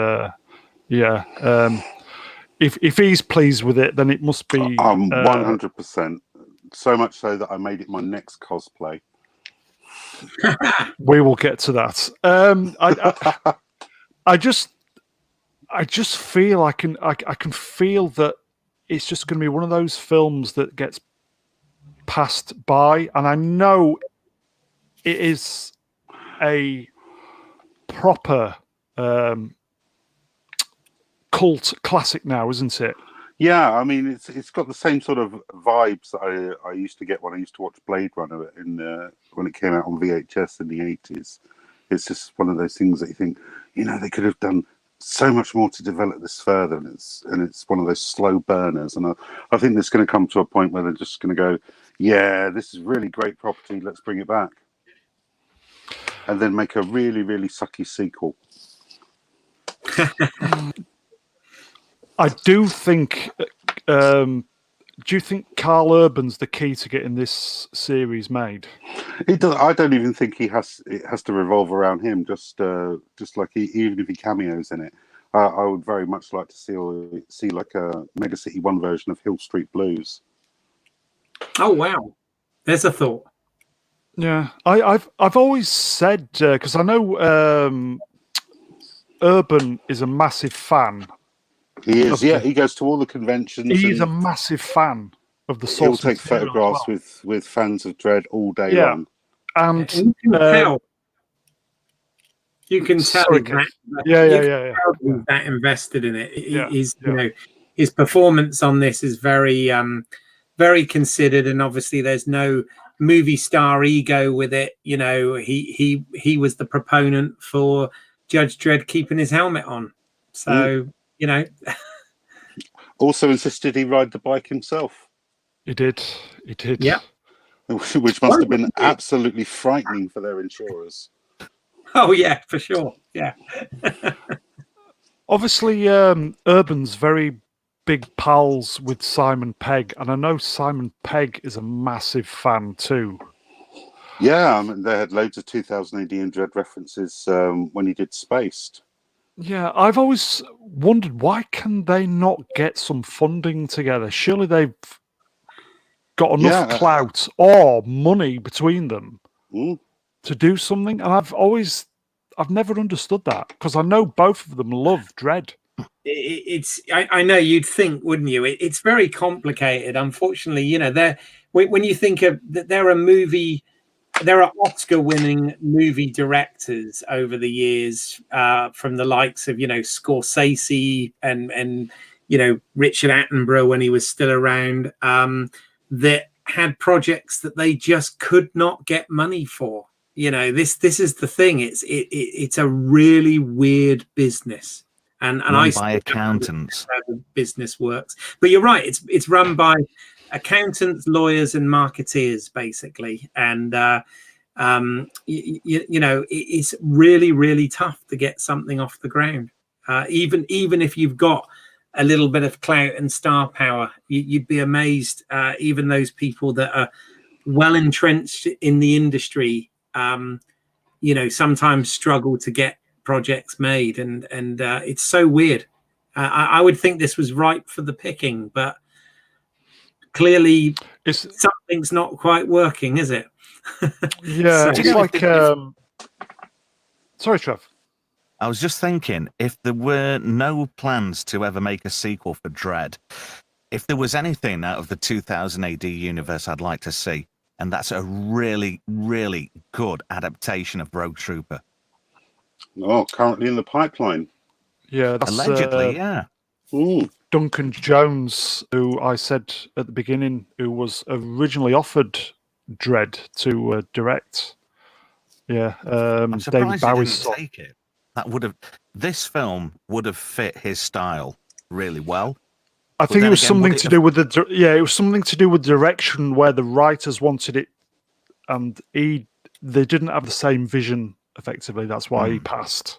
A: if he's pleased with it, then it must be
C: 100%. So much so that I made it my next cosplay.
A: We will get to that. I just feel I can feel that it's just going to be one of those films that gets passed by, and I know it is a proper cult classic now, isn't it?
C: Yeah, I mean, it's got the same sort of vibes that I used to get when I used to watch Blade Runner when it came out on VHS in the 80s. It's just one of those things that you think, they could have done so much more to develop this further, and it's one of those slow burners. And I think it's going to come to a point where they're just going to go, yeah, this is really great property, let's bring it back. And then make a really, really sucky sequel.
A: I do think. Do you think Carl Urban's the key to getting this series made?
C: It does. I don't even think it has to revolve around him. Just like even if he cameos in it, I would very much like to see like a Mega City 1 version of Hill Street Blues.
B: Oh wow, there's a thought.
A: Yeah, I've always said, because I know Urban is a massive fan.
C: He is, yeah. He goes to all the conventions.
A: He's a massive fan of the source.
C: He'll take photographs with fans of Dredd all day long.
A: And
B: you can tell. You can tell.
A: Sorry, yeah.
B: He's that invested in it. He's, his performance on this is very, very considered, and obviously there's no movie star ego with it. He was the proponent for Judge Dredd keeping his helmet on. So.
C: Also insisted he ride the bike himself.
A: He did.
B: Yeah.
C: Which must have been absolutely frightening for their insurers.
B: Oh yeah, for sure. Yeah.
A: Obviously, Urban's very big pals with Simon Pegg, and I know Simon Pegg is a massive fan too.
C: Yeah, I mean, they had loads of 2000 AD and Dredd references when he did Spaced.
A: Yeah, I've always wondered, why can they not get some funding together? Surely they've got enough clout or money between them to do something. And I've never understood that, because I know both of them love Dredd.
B: I know you'd think, wouldn't you? It's very complicated. Unfortunately, when you think of that, there are Oscar-winning movie directors over the years, from the likes of Scorsese and Richard Attenborough when he was still around, that had projects that they just could not get money for. This is the thing. It's a really weird business, and
D: run by accountants.
B: How the business works, but you're right. It's run by accountants, lawyers, and marketeers, basically, and it's really, really tough to get something off the ground. Even if you've got a little bit of clout and star power, you'd be amazed. Even those people that are well entrenched in the industry, sometimes struggle to get projects made, and it's so weird. I would think this was ripe for the picking, but clearly something's not quite working, is it?
A: Yeah, it's like sorry, Trev.
D: I was just thinking, if there were no plans to ever make a sequel for Dredd, if there was anything out of the 2000 AD universe I'd like to see, and that's a really, really good adaptation of Rogue Trooper.
C: Oh, currently in the pipeline.
A: Yeah, that's,
D: allegedly, yeah.
A: Duncan Jones, who I said at the beginning, who was originally offered Dredd to direct. Yeah,
D: I'm surprised
A: David
D: he didn't take it. This film would have fit his style really well.
A: I think it was something to do with it was something to do with direction, where the writers wanted it, and they didn't have the same vision. Effectively, that's why he passed.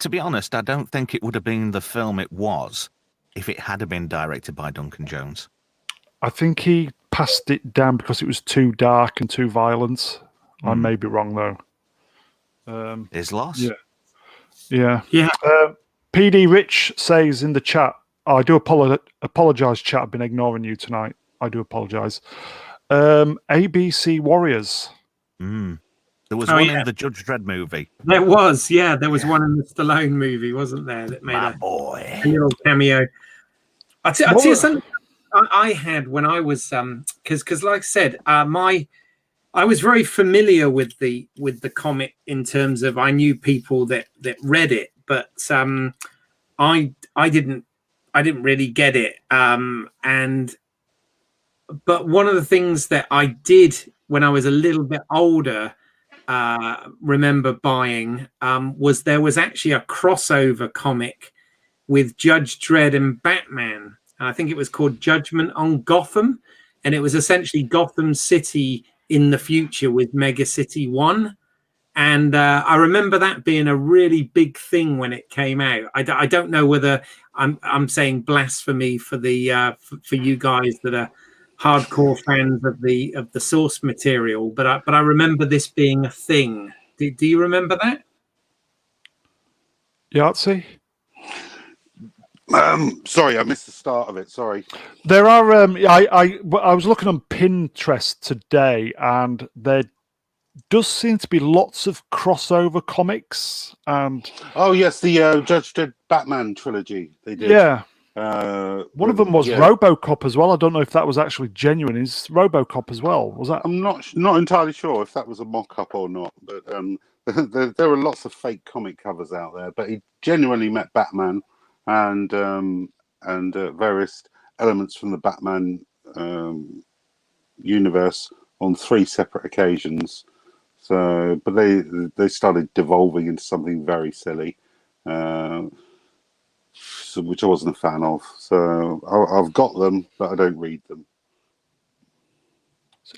D: To be honest, I don't think it would have been the film it was if it had been directed by Duncan Jones.
A: I think he passed it down because it was too dark and too violent. I may be wrong though.
D: His loss.
A: Yeah. PD Rich says in the chat, I do apologize, chat. I've been ignoring you tonight. I do apologize. ABC Warriors.
D: There was
B: Oh,
D: one
B: yeah.
D: in the Judge Dredd movie.
B: There was, yeah, there was one in the Stallone movie, wasn't there, that made
D: My
B: a
D: boy.
B: little cameo. I'll tell you something I had when I was because like I said, I was very familiar with the comic in terms of I knew people that read it, but I didn't really get it. But one of the things that I did when I was a little bit older, remember buying, was there was actually a crossover comic with Judge Dredd and Batman. I think it was called Judgment on Gotham, and it was essentially Gotham City in the future with Mega City 1. And I remember that being a really big thing when it came out. I don't know whether I'm saying blasphemy for the for you guys that are hardcore fans of the source material, but I remember this being a thing. Do you remember that?
A: Yahtzee?
C: Sorry, I missed the start of it. Sorry.
A: There are. I was looking on Pinterest today, and there does seem to be lots of crossover comics. And
C: Oh yes, the Judge Dredd Batman trilogy. They did.
A: yeah, one of
C: with-
A: them was
C: yeah.
A: RoboCop as well. I don't know if that was actually genuine. Is RoboCop as well? Was that?
C: I'm not entirely sure if that was a mock-up or not, but there are lots of fake comic covers out there. But he genuinely met Batman and various elements from the Batman universe on 3 separate occasions. So, but they started devolving into something very silly, which I wasn't a fan of. So I've got them, but I don't read them.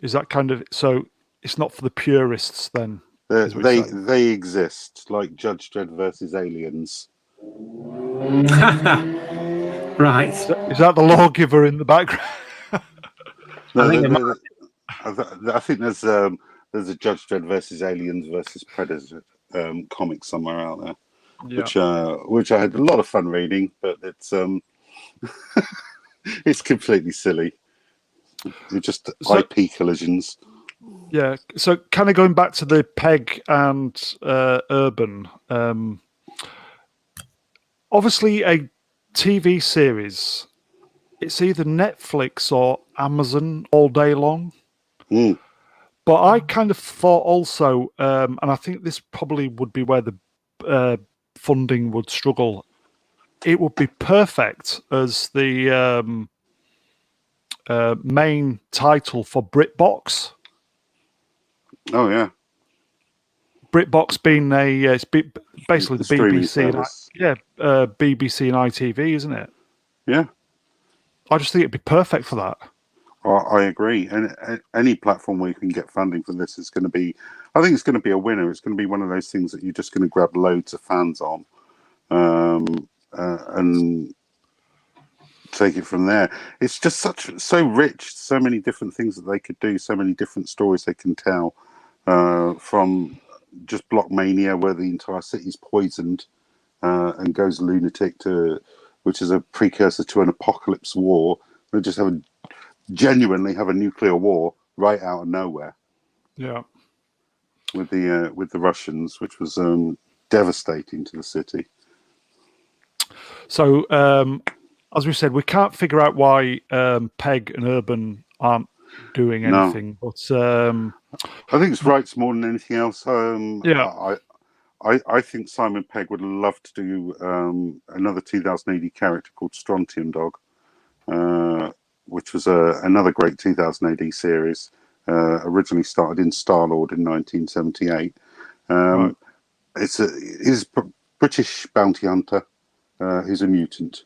A: Is that kind of so? It's not for the purists then.
C: They exist, like Judge Dredd versus Aliens.
B: Right.
A: Is that the lawgiver in the background?
C: No,
B: I think
C: I think there's a Judge Dredd versus Aliens versus Predator comic somewhere out there,
A: Yeah.
C: which I had a lot of fun reading, but it's it's completely silly. It's just IP collisions.
A: Yeah. So, kind of going back to the Peg and Urban. Obviously, a TV series. It's either Netflix or Amazon all day long.
C: Mm.
A: But I kind of thought also, and I think this probably would be where the funding would struggle. It would be perfect as the main title for BritBox.
C: Oh yeah,
A: BritBox being it's basically the
C: streaming
A: BBC,
C: service.
A: BBC and ITV, isn't it?
C: Yeah,
A: I just think it'd be perfect for that.
C: I agree. And any platform where you can get funding for this is going to be, I think it's going to be a winner. It's going to be one of those things that you're just going to grab loads of fans on, and take it from there. It's just so rich, so many different things that they could do, so many different stories they can tell, from just Blockmania, where the entire city's poisoned and goes lunatic, which is a precursor to an apocalypse war. They just genuinely have a nuclear war right out of nowhere.
A: Yeah.
C: With the Russians, which was devastating to the city.
A: So, as we said, we can't figure out why Peg and Urban aren't doing anything. No. But
C: I think it's rights more than anything else.
A: Yeah.
C: I think Simon Pegg would love to do another 2000 AD character called Strontium Dog, which was another great 2000 AD series. Originally started in Star-Lord in 1978.
A: Right.
C: He's a British bounty hunter. He's a mutant.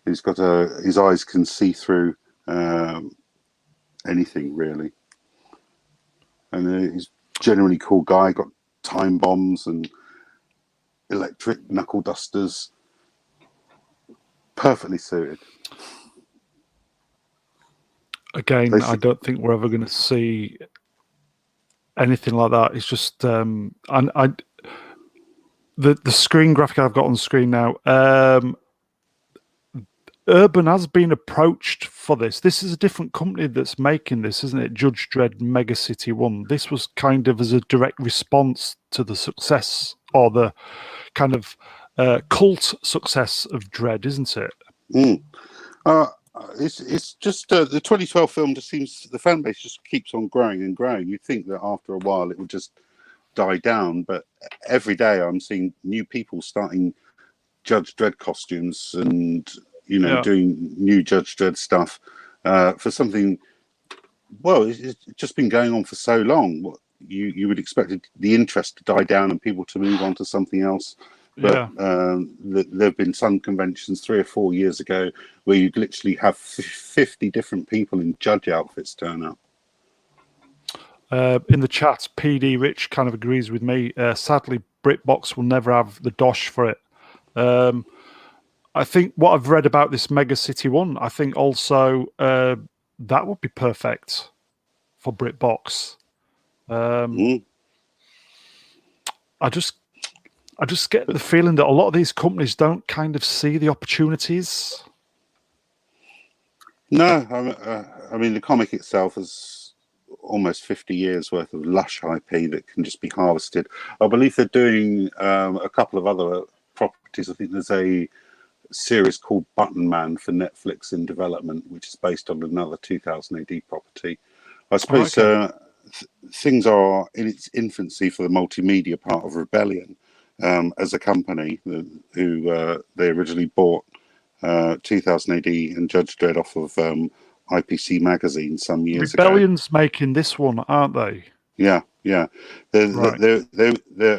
C: He's got his eyes can see through anything really, and he's a generally cool guy. Got time bombs and electric knuckle dusters. Perfectly suited.
A: Again, I don't think we're ever going to see anything like that. It's just the screen graphic I've got on screen now. Urban has been approached for this. This is a different company that's making this, isn't it? Judge Dredd Mega City 1. This was kind of as a direct response to the success or the kind of cult success of Dredd, isn't it?
C: Mm. It's just the 2012 film just seems, the fan base just keeps on growing and growing. You'd think that after a while it would just die down, but every day I'm seeing new people starting Judge Dredd costumes and doing new Judge Dredd stuff for something. Well, it's just been going on for so long. You would expect the interest to die down and people to move on to something else. But there have been some conventions 3 or 4 years ago where you'd literally have 50 different people in judge outfits turn up.
A: In the chat, PD Rich kind of agrees with me. Sadly, BritBox will never have the dosh for it. I think what I've read about this Mega City 1, I think also that would be perfect for BritBox. I just get the feeling that a lot of these companies don't kind of see the opportunities.
C: No, I mean the comic itself is almost 50 years worth of lush IP that can just be harvested. I believe they're doing a couple of other properties. I think there's a series called Button Man for Netflix in development, which is based on another 2000 AD property. I suppose things are in its infancy for the multimedia part of Rebellion as a company who they originally bought 2000 AD and Judge Dredd off of IPC magazine some years ago.
A: Rebellion's making this one, aren't they?
C: Yeah. They're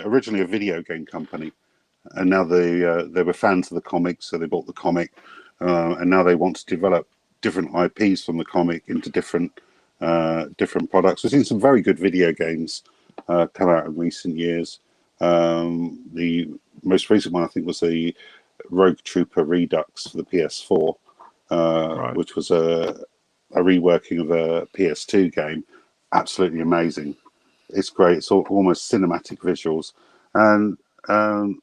C: originally a video game company, and now they were fans of the comics, so they bought the comic, and now they want to develop different IPs from the comic into different products. We've seen some very good video games come out in recent years. The most recent one, I think, was the Rogue Trooper Redux for the PS4, which was a reworking of a PS2 game. Absolutely amazing. It's great. It's almost cinematic visuals, and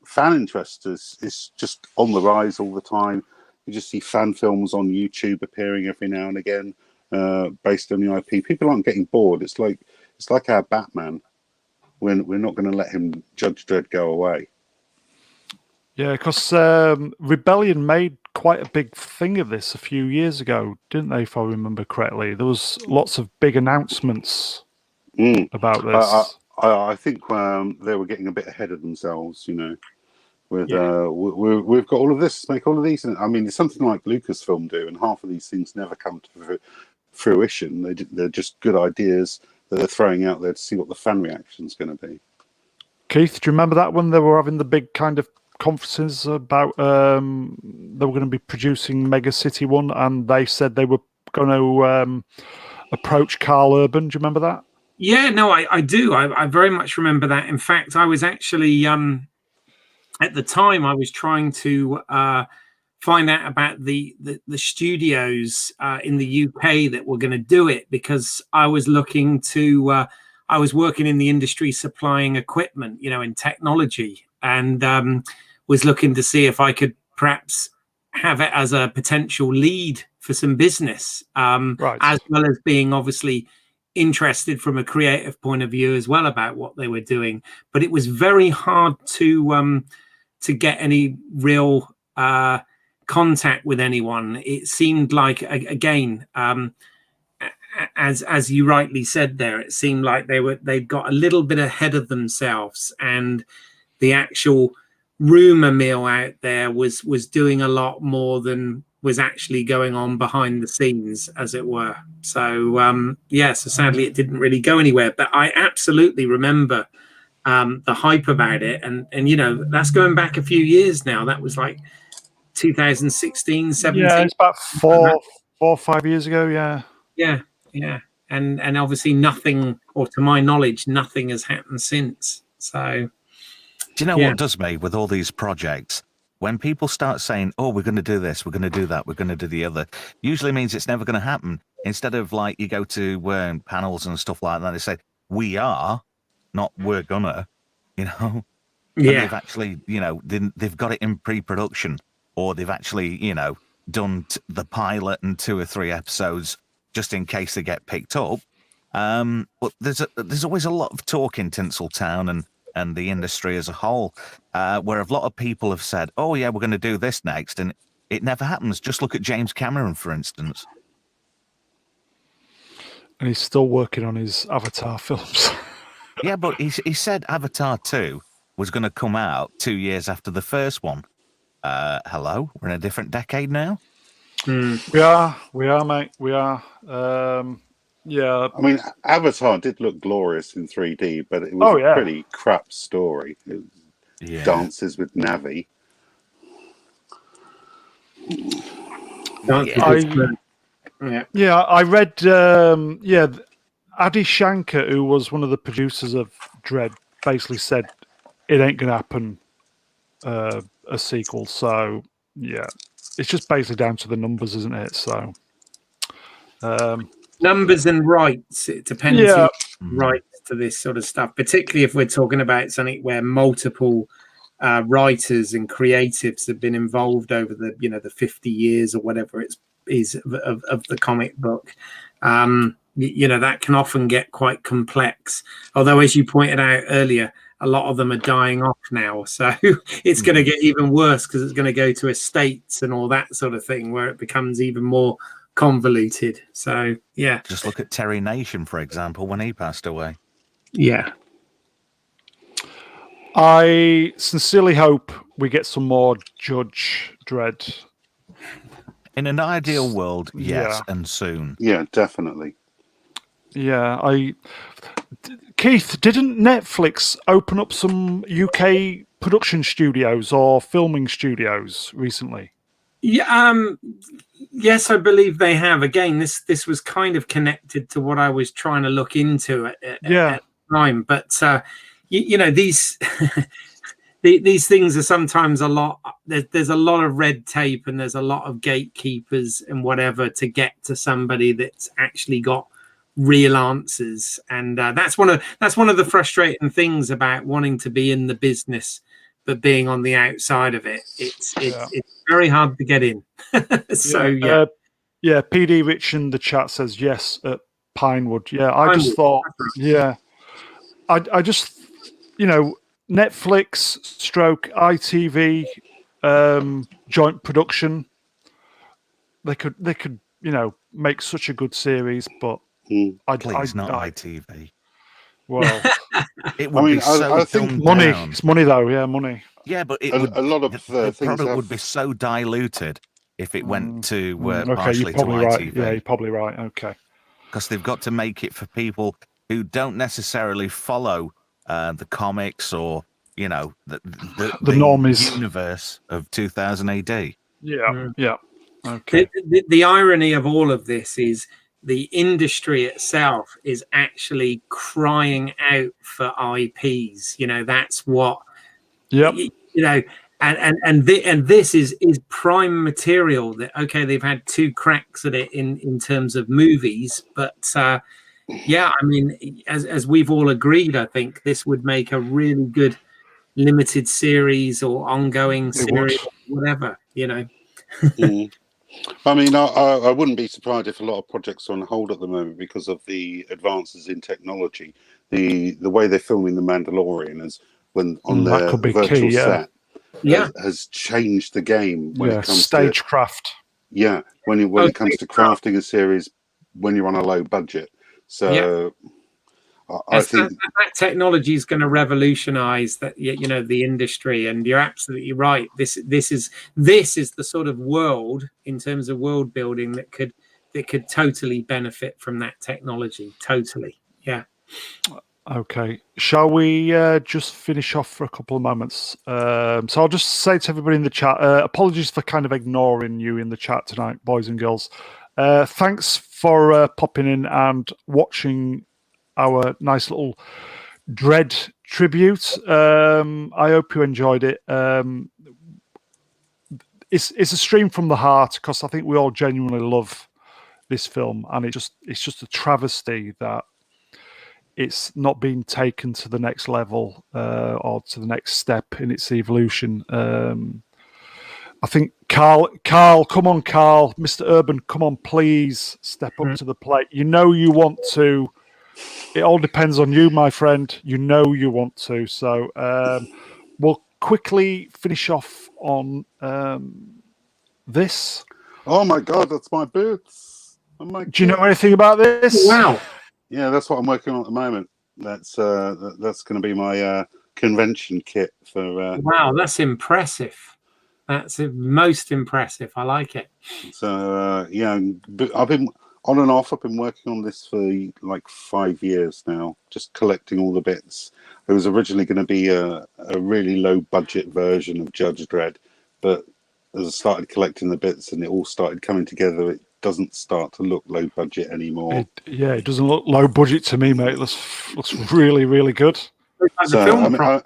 C: fan interest is just on the rise all the time. You just see fan films on YouTube appearing every now and again based on the IP. People aren't getting bored. It's like our Batman. We're not going to let him Judge Dredd go away. Yeah,
A: because Rebellion made quite a big thing of this a few years ago, didn't they, if I remember correctly? There was lots of big announcements about this.
C: I think they were getting a bit ahead of themselves, with we've got all of this, make all of these. I mean, it's something like Lucasfilm do, and half of these things never come to fruition. They're just good ideas that they're throwing out there to see what the fan reaction is going to be.
A: Keith, do you remember that when they were having the big kind of conferences about they were going to be producing Mega City 1, and they said they were going to approach Carl Urban? Do you remember that?
B: Yeah, no, I do. I very much remember that. In fact, I was actually at the time I was trying to find out about the studios in the UK that were going to do it, because I was looking to I was working in the industry supplying equipment, in technology, and was looking to see if I could perhaps have it as a potential lead for some business, as well as being obviously interested from a creative point of view as well about what they were doing. But it was very hard to get any real contact with anyone. It seemed like, again, as you rightly said there, it seemed like they'd got a little bit ahead of themselves, and the actual rumor mill out there was doing a lot more than was actually going on behind the scenes, as it were. So so sadly it didn't really go anywhere, but I absolutely remember the hype about it, and that's going back a few years now. That was like 2016, 17.
A: Yeah, it's about 4 or 5 years ago. Yeah
B: and obviously nothing, or to my knowledge nothing, has happened since. So
D: do you know what does me with all these projects? When people start saying, oh, we're going to do this, we're going to do that, we're going to do the other, usually means it's never going to happen. Instead of like you go to panels and stuff like that, they say, we are, not we're gonna, And they've actually, they've got it in pre-production, or they've actually, done the pilot and 2 or 3 episodes just in case they get picked up. But there's always a lot of talk in Tinseltown and the industry as a whole, where a lot of people have said, "Oh yeah, we're going to do this next," and it never happens. Just look at James Cameron, for instance.
A: And he's still working on his Avatar films.
D: Yeah, but he said Avatar 2 was going to come out 2 years after the first one. Hello, we're in a different decade now.
A: We are, mate. We are. Yeah.
C: I mean, Avatar did look glorious in 3D, but it was a pretty crap story. It dances with Navi.
A: I read. Adi Shankar, who was one of the producers of Dredd, basically said it ain't gonna happen. A sequel, so yeah, it's just basically down to the numbers, isn't it? So
B: numbers and rights, it depends who rights to this sort of stuff, particularly if we're talking about something where multiple writers and creatives have been involved over the 50 years or whatever it is of the comic book. That can often get quite complex, although as you pointed out earlier, a lot of them are dying off now, so it's going to get even worse because it's going to go to estates and all that sort of thing, where it becomes even more convoluted. So yeah,
D: just look at Terry Nation, for example, when he passed away.
B: Yeah,
A: I sincerely hope we get some more Judge Dredd.
D: In an ideal world, yes, and soon.
C: Yeah, definitely.
A: Yeah, Keith, didn't Netflix open up some UK production studios or filming studios recently?
B: Yeah, yes, I believe they have. Again, this was kind of connected to what I was trying to look into at the time. But these these things are sometimes a lot. There's a lot of red tape and there's a lot of gatekeepers and whatever to get to somebody that's actually got real answers, and that's one of the frustrating things about wanting to be in the business but being on the outside of it. It's very hard to get in. So
A: PD Rich in the chat says yes at Pinewood. I just thought I just Netflix stroke ITV joint production, they could make such a good series, but
D: Please, not ITV.
A: Well,
D: it would be so
C: I think
A: money.
D: down.
A: It's money, though. Yeah, money.
D: Yeah, but
C: a lot of
D: the
C: things
D: product would be so diluted if it went to partially to
A: right.
D: ITV.
A: Yeah, you're probably right. Okay,
D: because they've got to make it for people who don't necessarily follow the comics or the
A: normies
D: universe of 2000 AD.
A: Yeah. Okay.
B: The irony of all of this is the industry itself is actually crying out for IPs. That's what.
A: Yep.
B: And this is prime material that they've had 2 cracks at it in terms of movies, but I mean, as we've all agreed, I think this would make a really good limited series or ongoing series, whatever.
C: I mean, I wouldn't be surprised if a lot of projects are on hold at the moment because of the advances in technology. The way they're filming The Mandalorian is when on their virtual set has changed the game when it comes
A: stagecraft.
C: When it comes to crafting a series when you're on a low budget. So I think
B: that technology is going to revolutionize the industry, and you're absolutely right. This is the sort of world in terms of world building that could totally benefit from that technology. Totally, yeah.
A: Okay, shall we just finish off for a couple of moments? So I'll just say to everybody in the chat, apologies for kind of ignoring you in the chat tonight, boys and girls. Thanks for popping in and watching our nice little Dredd tribute. I hope you enjoyed it. It's a stream from the heart because I think we all genuinely love this film, and it's just a travesty that it's not being taken to the next level or to the next step in its evolution. I think Carl, come on, Carl, Mr. Urban, come on, please step up to the plate. You know you want to. It all depends on you, my friend. You know you want to. So we'll quickly finish off on this.
C: Oh my God, that's my boots. Oh my
A: Do you know anything about this?
B: Wow.
C: Yeah, that's what I'm working on at the moment. That's going to be my convention kit for.
B: Wow, that's impressive. That's most impressive. I like it.
C: So yeah, I've been on and off. I've been working on this for like 5 years now, just collecting all the bits. It was originally going to be a really low budget version of Judge Dredd, but as I started collecting the bits and it all started coming together, it doesn't start to look low budget anymore.
A: It doesn't look low budget to me, mate. It looks really, really good.
C: So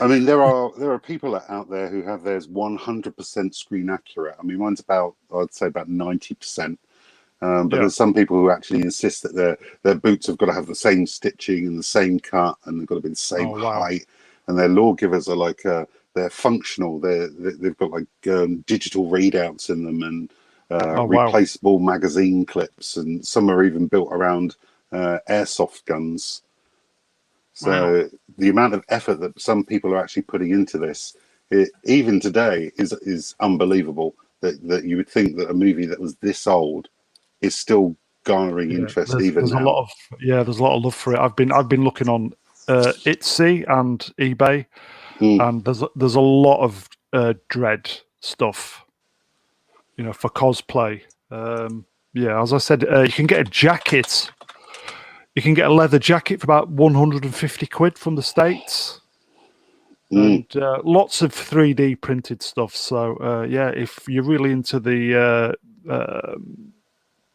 C: I mean, there are people out there who have theirs 100% screen accurate. I mean, mine's I'd say about 90%. But there's some people who actually insist that their boots have got to have the same stitching and the same cut, and they've got to be the same height. And their lawgivers are like they're functional. They've got like digital readouts in them and replaceable magazine clips, and some are even built around airsoft guns. So the amount of effort that some people are actually putting into this, even today, is unbelievable. That you would think that a movie that was this old is still garnering interest even now.
A: There's a lot of love for it. I've been looking on Etsy and eBay, and there's a lot of Dredd stuff, for cosplay. As I said, you can get a jacket. You can get a leather jacket for about 150 quid from the States. And lots of 3D printed stuff. So, if you're really into the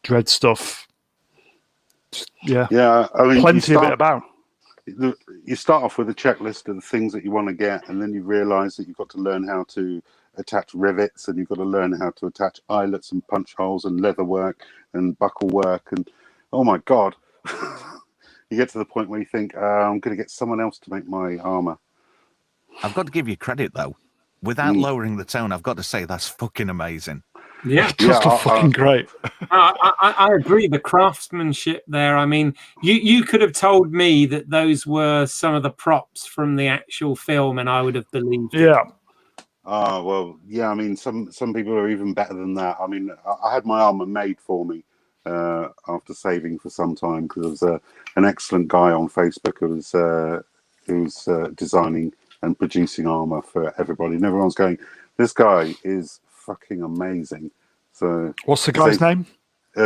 A: Dredd stuff,
C: I mean,
A: plenty of it about.
C: You start off with a checklist of the things that you want to get, and then you realise that you've got to learn how to attach rivets, and you've got to learn how to attach eyelets and punch holes and leather work and buckle work, and oh my God. You get to the point where you think, I'm going to get someone else to make my armor.
D: I've got to give you credit, though. Without lowering the tone, I've got to say that's fucking amazing.
B: Yeah,
A: just fucking great.
B: I agree. The craftsmanship there. I mean, you could have told me that those were some of the props from the actual film, and I would have believed it.
A: Yeah.
C: Well, yeah. I mean, some people are even better than that. I mean, I had my armor made for me after saving for some time, because there was an excellent guy on Facebook who was designing and producing armor for everybody, and everyone's going, "This guy is fucking amazing." So,
A: what's the guy's name?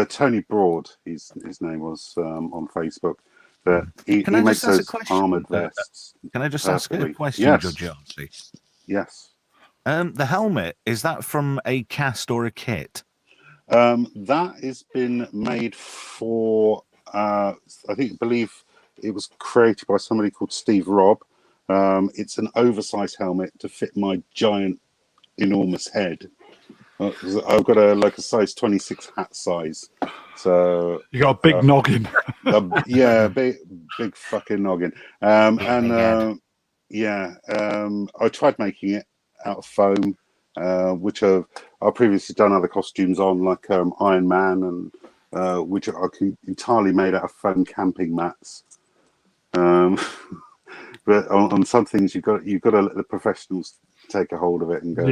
C: Tony Broad. His name was on Facebook. But he makes those armored vests.
D: Can I just ask a question,
C: Yes.
D: Judge Archie?
C: Yes.
D: The helmet, is that from a cast or a kit?
C: That has been made for, I believe it was created by somebody called Steve Robb. It's an oversized helmet to fit my giant, enormous head. I've got a size 26 hat size. So
A: you got a big noggin.
C: big fucking noggin. I tried making it out of foam, which I've previously done other costumes on, like Iron Man, and which are entirely made out of foam camping mats. But on some things you've got to let the professionals take a hold of it and go,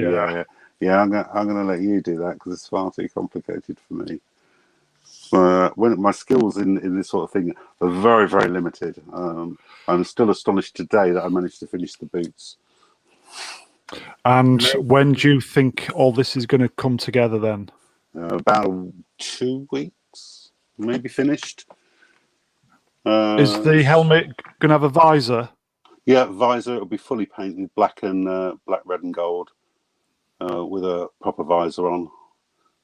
C: I'm going to let you do that, because it's far too complicated for me. When my skills in this sort of thing are very, very limited. I'm still astonished today that I managed to finish the boots.
A: And when do you think all this is going to come together then?
C: About 2 weeks, maybe finished.
A: Is the helmet going to have a visor?
C: Yeah, visor. It'll be fully painted black, red, and gold, with a proper visor on.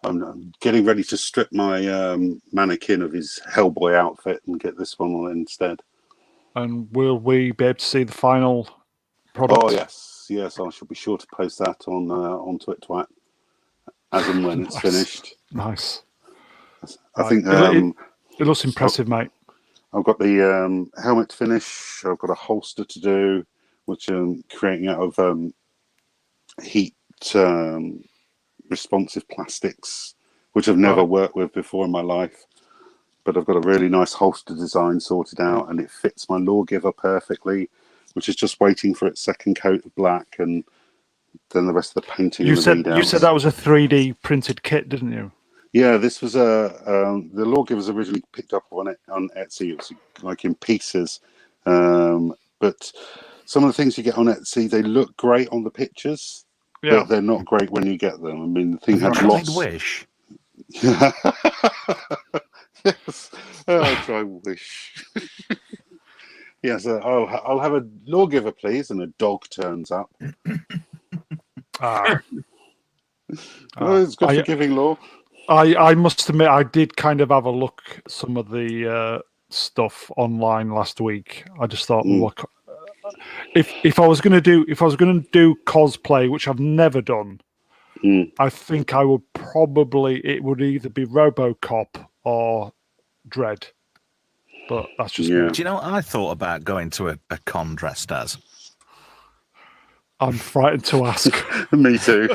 C: I'm getting ready to strip my mannequin of his Hellboy outfit and get this one on instead. And
A: will we be able to see the final product?
C: Oh yes, I shall be sure to post that on Twit as and when it's finished.
A: Nice.
C: I think
A: it looks impressive, mate.
C: I've got the helmet to finish. I've got a holster to do, which I'm creating out of heat responsive plastics, which I've never worked with before in my life. But I've got a really nice holster design sorted out, and it fits my Lawgiver perfectly, which is just waiting for its second coat of black, and then the rest of the painting.
A: You said that was a 3D printed kit, didn't you?
C: Yeah, this was the Lawgiver was originally picked up on Etsy. It was like in pieces, but some of the things you get on Etsy, they look great on the pictures, but they're not great when you get them. I mean, the thing had lots.
D: Wish.
C: Yes, I'll try Wish. Yes, I'll have a Lawgiver, please, and a dog turns up. It's got forgiving law.
A: I must admit, I did kind of have a look at some of the stuff online last week. I just thought, look, if I was going to do cosplay, which I've never done, I think I would it would either be RoboCop or Dredd. But that's just me.
D: Do you know what I thought about going to a con dressed as?
A: I'm frightened to ask.
C: Me too.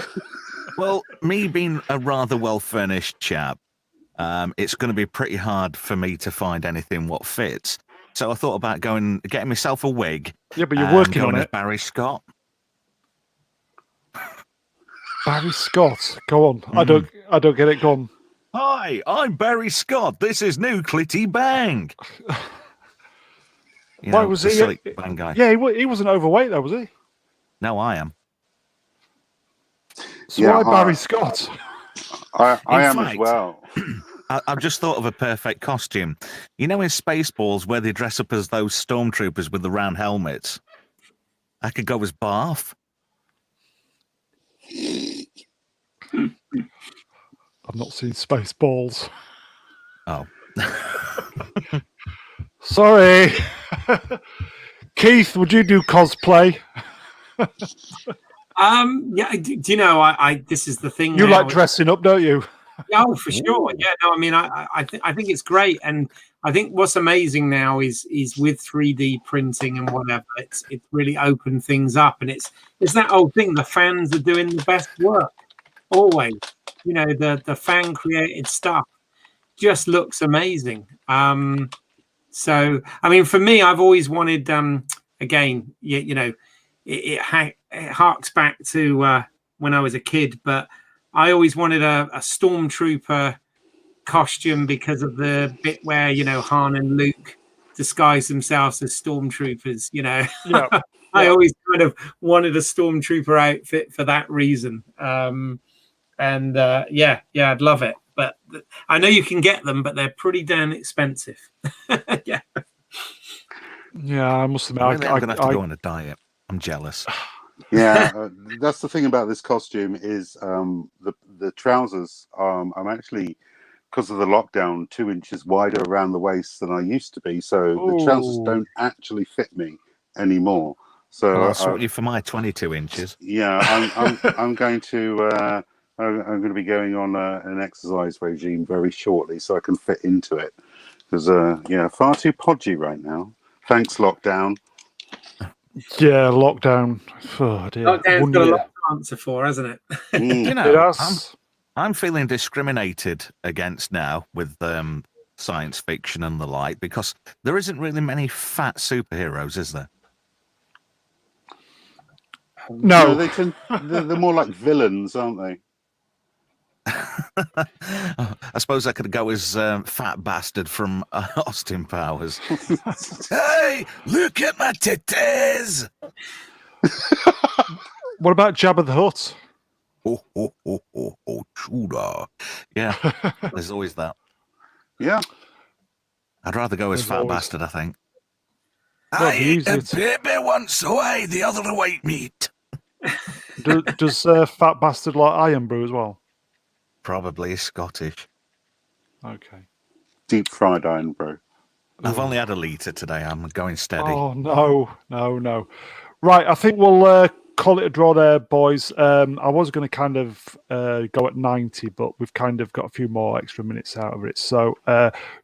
D: Well, me being a rather well-furnished chap, it's going to be pretty hard for me to find anything what fits. So I thought about getting myself a wig.
A: Yeah, but you're working on it.
D: Barry Scott.
A: Barry Scott, go on. I don't get it. Go on.
D: Hi, I'm Barry Scott. This is New Clitty Bang.
A: Why was he?
D: Silly bang guy.
A: Yeah, he wasn't overweight though, was he?
D: No, I am.
A: So why Barry Scott?
C: I am as well.
D: I've just thought of a perfect costume. You know in Spaceballs where they dress up as those stormtroopers with the round helmets? I could go as Barf.
A: I've not seen Spaceballs.
D: Oh.
A: Sorry. Keith, would you do cosplay?
B: Yeah. Do you know? I this is the thing.
A: You like dressing up, don't you?
B: Oh, for sure. Yeah. No, I mean, I think it's great, and I think what's amazing now is with 3D printing and whatever, it's really opened things up, and it's that old thing. The fans are doing the best work always. You know, the fan created stuff just looks amazing. So I mean, for me, I've always wanted. Again, you know, it harks back to when I was a kid, but I always wanted a stormtrooper costume because of the bit where, you know, Han and Luke disguise themselves as stormtroopers, you know.
A: Yeah.
B: I always kind of wanted a stormtrooper outfit for that reason. Yeah, I'd love it. But I know you can get them, but they're pretty damn expensive. Yeah.
A: Yeah, I must admit,
D: I'm going to have to go on a diet. I'm jealous.
C: Yeah, that's the thing about this costume is the trousers. I'm actually, because of the lockdown, 2 inches wider around the waist than I used to be. So the trousers don't actually fit me anymore. So
D: I'll sort you for my 22 inches.
C: Yeah, I'm going to be going on an exercise regime very shortly so I can fit into it. Because far too podgy right now. Thanks, lockdown.
A: Yeah, lockdown. Oh, dear.
B: Lockdown's got a lot to answer for, hasn't it?
D: You know, I'm feeling discriminated against now with science fiction and the like because there isn't really many fat superheroes, is there?
C: No, they're more like villains, aren't they?
D: I suppose I could go as Fat Bastard from Austin Powers. Hey, look at my titties!
A: What about Jabba the Hutt?
D: Chuda. Yeah, there's always that.
C: Yeah.
D: I'd rather go as Fat Bastard, I think.
A: Well,
D: I ate a baby once, so I the other white meat.
A: Does Fat Bastard like Iron Brew as well?
D: Probably Scottish.
A: Okay.
C: Deep fried Iron Brew.
D: I've only had a litre today. I'm going steady.
A: Oh, no. Right, I think we'll call it a draw there, boys. I was going to kind of go at 90, but we've kind of got a few more extra minutes out of it. So,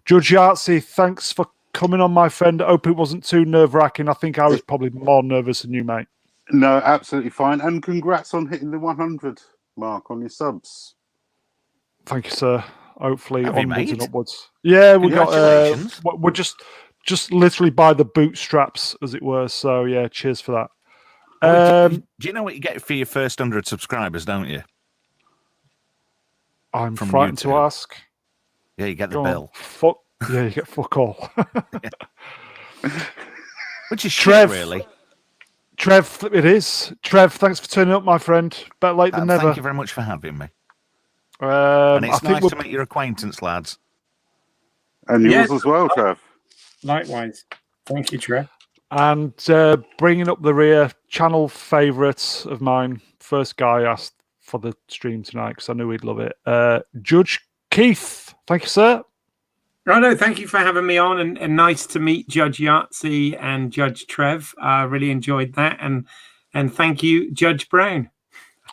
A: Judge Yartsy, thanks for coming on, my friend. I hope it wasn't too nerve-wracking. I think I was probably more nervous than you, mate.
C: No, absolutely fine. And congrats on hitting the 100. mark on your subs.
A: Thank you, sir. Hopefully
D: Have you,
A: onwards and
D: mate?
A: upwards. Yeah, we got.
D: Congratulations.
A: We're just literally by the bootstraps, as it were. So yeah, cheers for that.
D: Do you know what you get for your first 100 subscribers, don't you?
A: I'm
D: From
A: frightened to
D: YouTube.
A: ask.
D: Yeah, you get the
A: Go on.
D: bill.
A: Fuck. Yeah, you get fuck all.
D: Which is
A: Trev.
D: shit, really.
A: Trev, it is. Trev, thanks for turning up, my friend. Better late than never.
D: Thank you very much for having me. And
A: I
D: it's
A: think
D: nice to make your acquaintance, lads.
C: And yours as well, Trev.
B: Likewise. Thank you, Trev.
A: And bringing up the rear, channel favourites of mine. First guy asked for the stream tonight because I knew he'd love it. Judge Keith, thank you, sir.
B: Righto, thank you for having me on, and nice to meet Judge Yahtzee and Judge Trev. I really enjoyed that, and thank you, Judge Brown.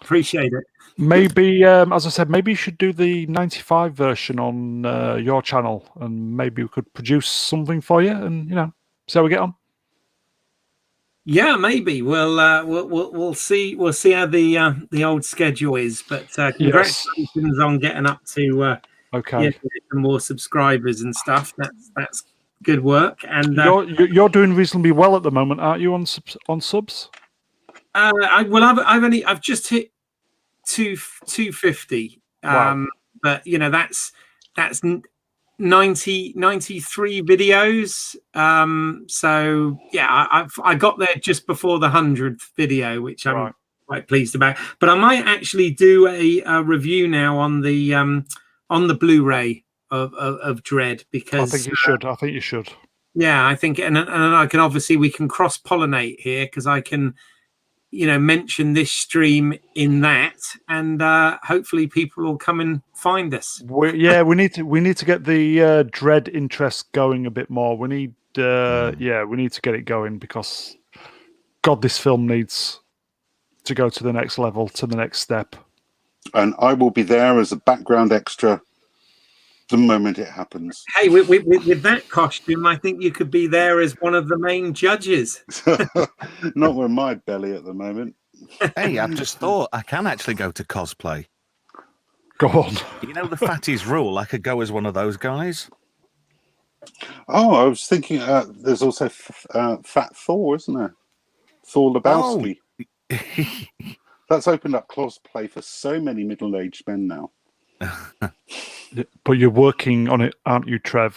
B: Appreciate it.
A: Maybe, as I said, maybe you should do the 95 version on your channel, and maybe we could produce something for you, and see how we get on.
B: Yeah, maybe we'll see. We'll see how the old schedule is. But congratulations on getting up to some more subscribers and stuff. That's good work. And
A: you're doing reasonably well at the moment, aren't you? On subs.
B: I've just hit 250.
A: Wow.
B: But that's 93 videos. So yeah, I got there just before the 100th video, which I'm quite pleased about. But I might actually do a review now on the Blu-ray of Dredd, because
A: I think you should.
B: Yeah, I think, and I can we can cross-pollinate here, because I can mention this stream in that, and hopefully people will come and find us.
A: We need to get the Dredd interest going a bit more. We need to get it going, because God, this film needs to go to the next level, to the next step.
C: And I will be there as a background extra the moment it happens.
B: Hey, with that costume, I think you could be there as one of the main judges.
C: Not with my belly at the moment.
D: Hey, I've just thought I can actually go to cosplay.
A: Go on.
D: You know the fatties rule? I could go as one of those guys.
C: Oh, I was thinking there's also Fat Thor, isn't there? Thor Lebowski.
D: Oh.
C: That's opened up cosplay for so many middle-aged men now.
A: But you're working on it, aren't you, Trev?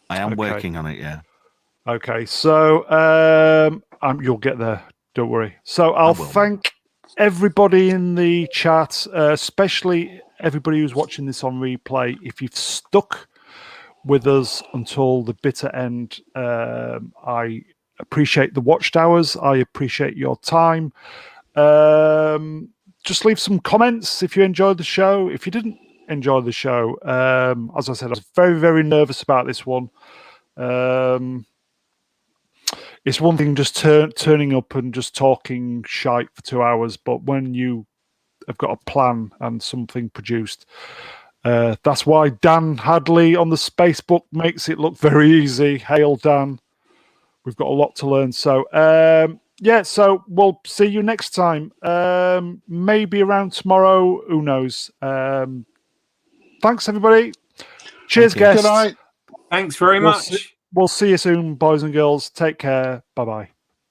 D: I am working on it, yeah.
A: Okay, so you'll get there. Don't worry. So I'll thank everybody in the chat, especially everybody who's watching this on replay. If you've stuck with us until the bitter end, I appreciate the watched hours. I appreciate your time. Just leave some comments if you enjoyed the show. If you didn't enjoy the show, as I said, I was very, very nervous about this one. It's one thing just turning up and just talking shite for 2 hours, but when you have got a plan and something produced, that's why Dan Hadley on the Spacebook makes it look very easy. Hail, Dan. We've got a lot to learn. So, so we'll see you next time. Maybe around tomorrow. Who knows? Thanks, everybody. Cheers, guests.
C: Good night.
B: Thanks very much.
A: We'll see you soon, boys and girls. Take care. Bye-bye.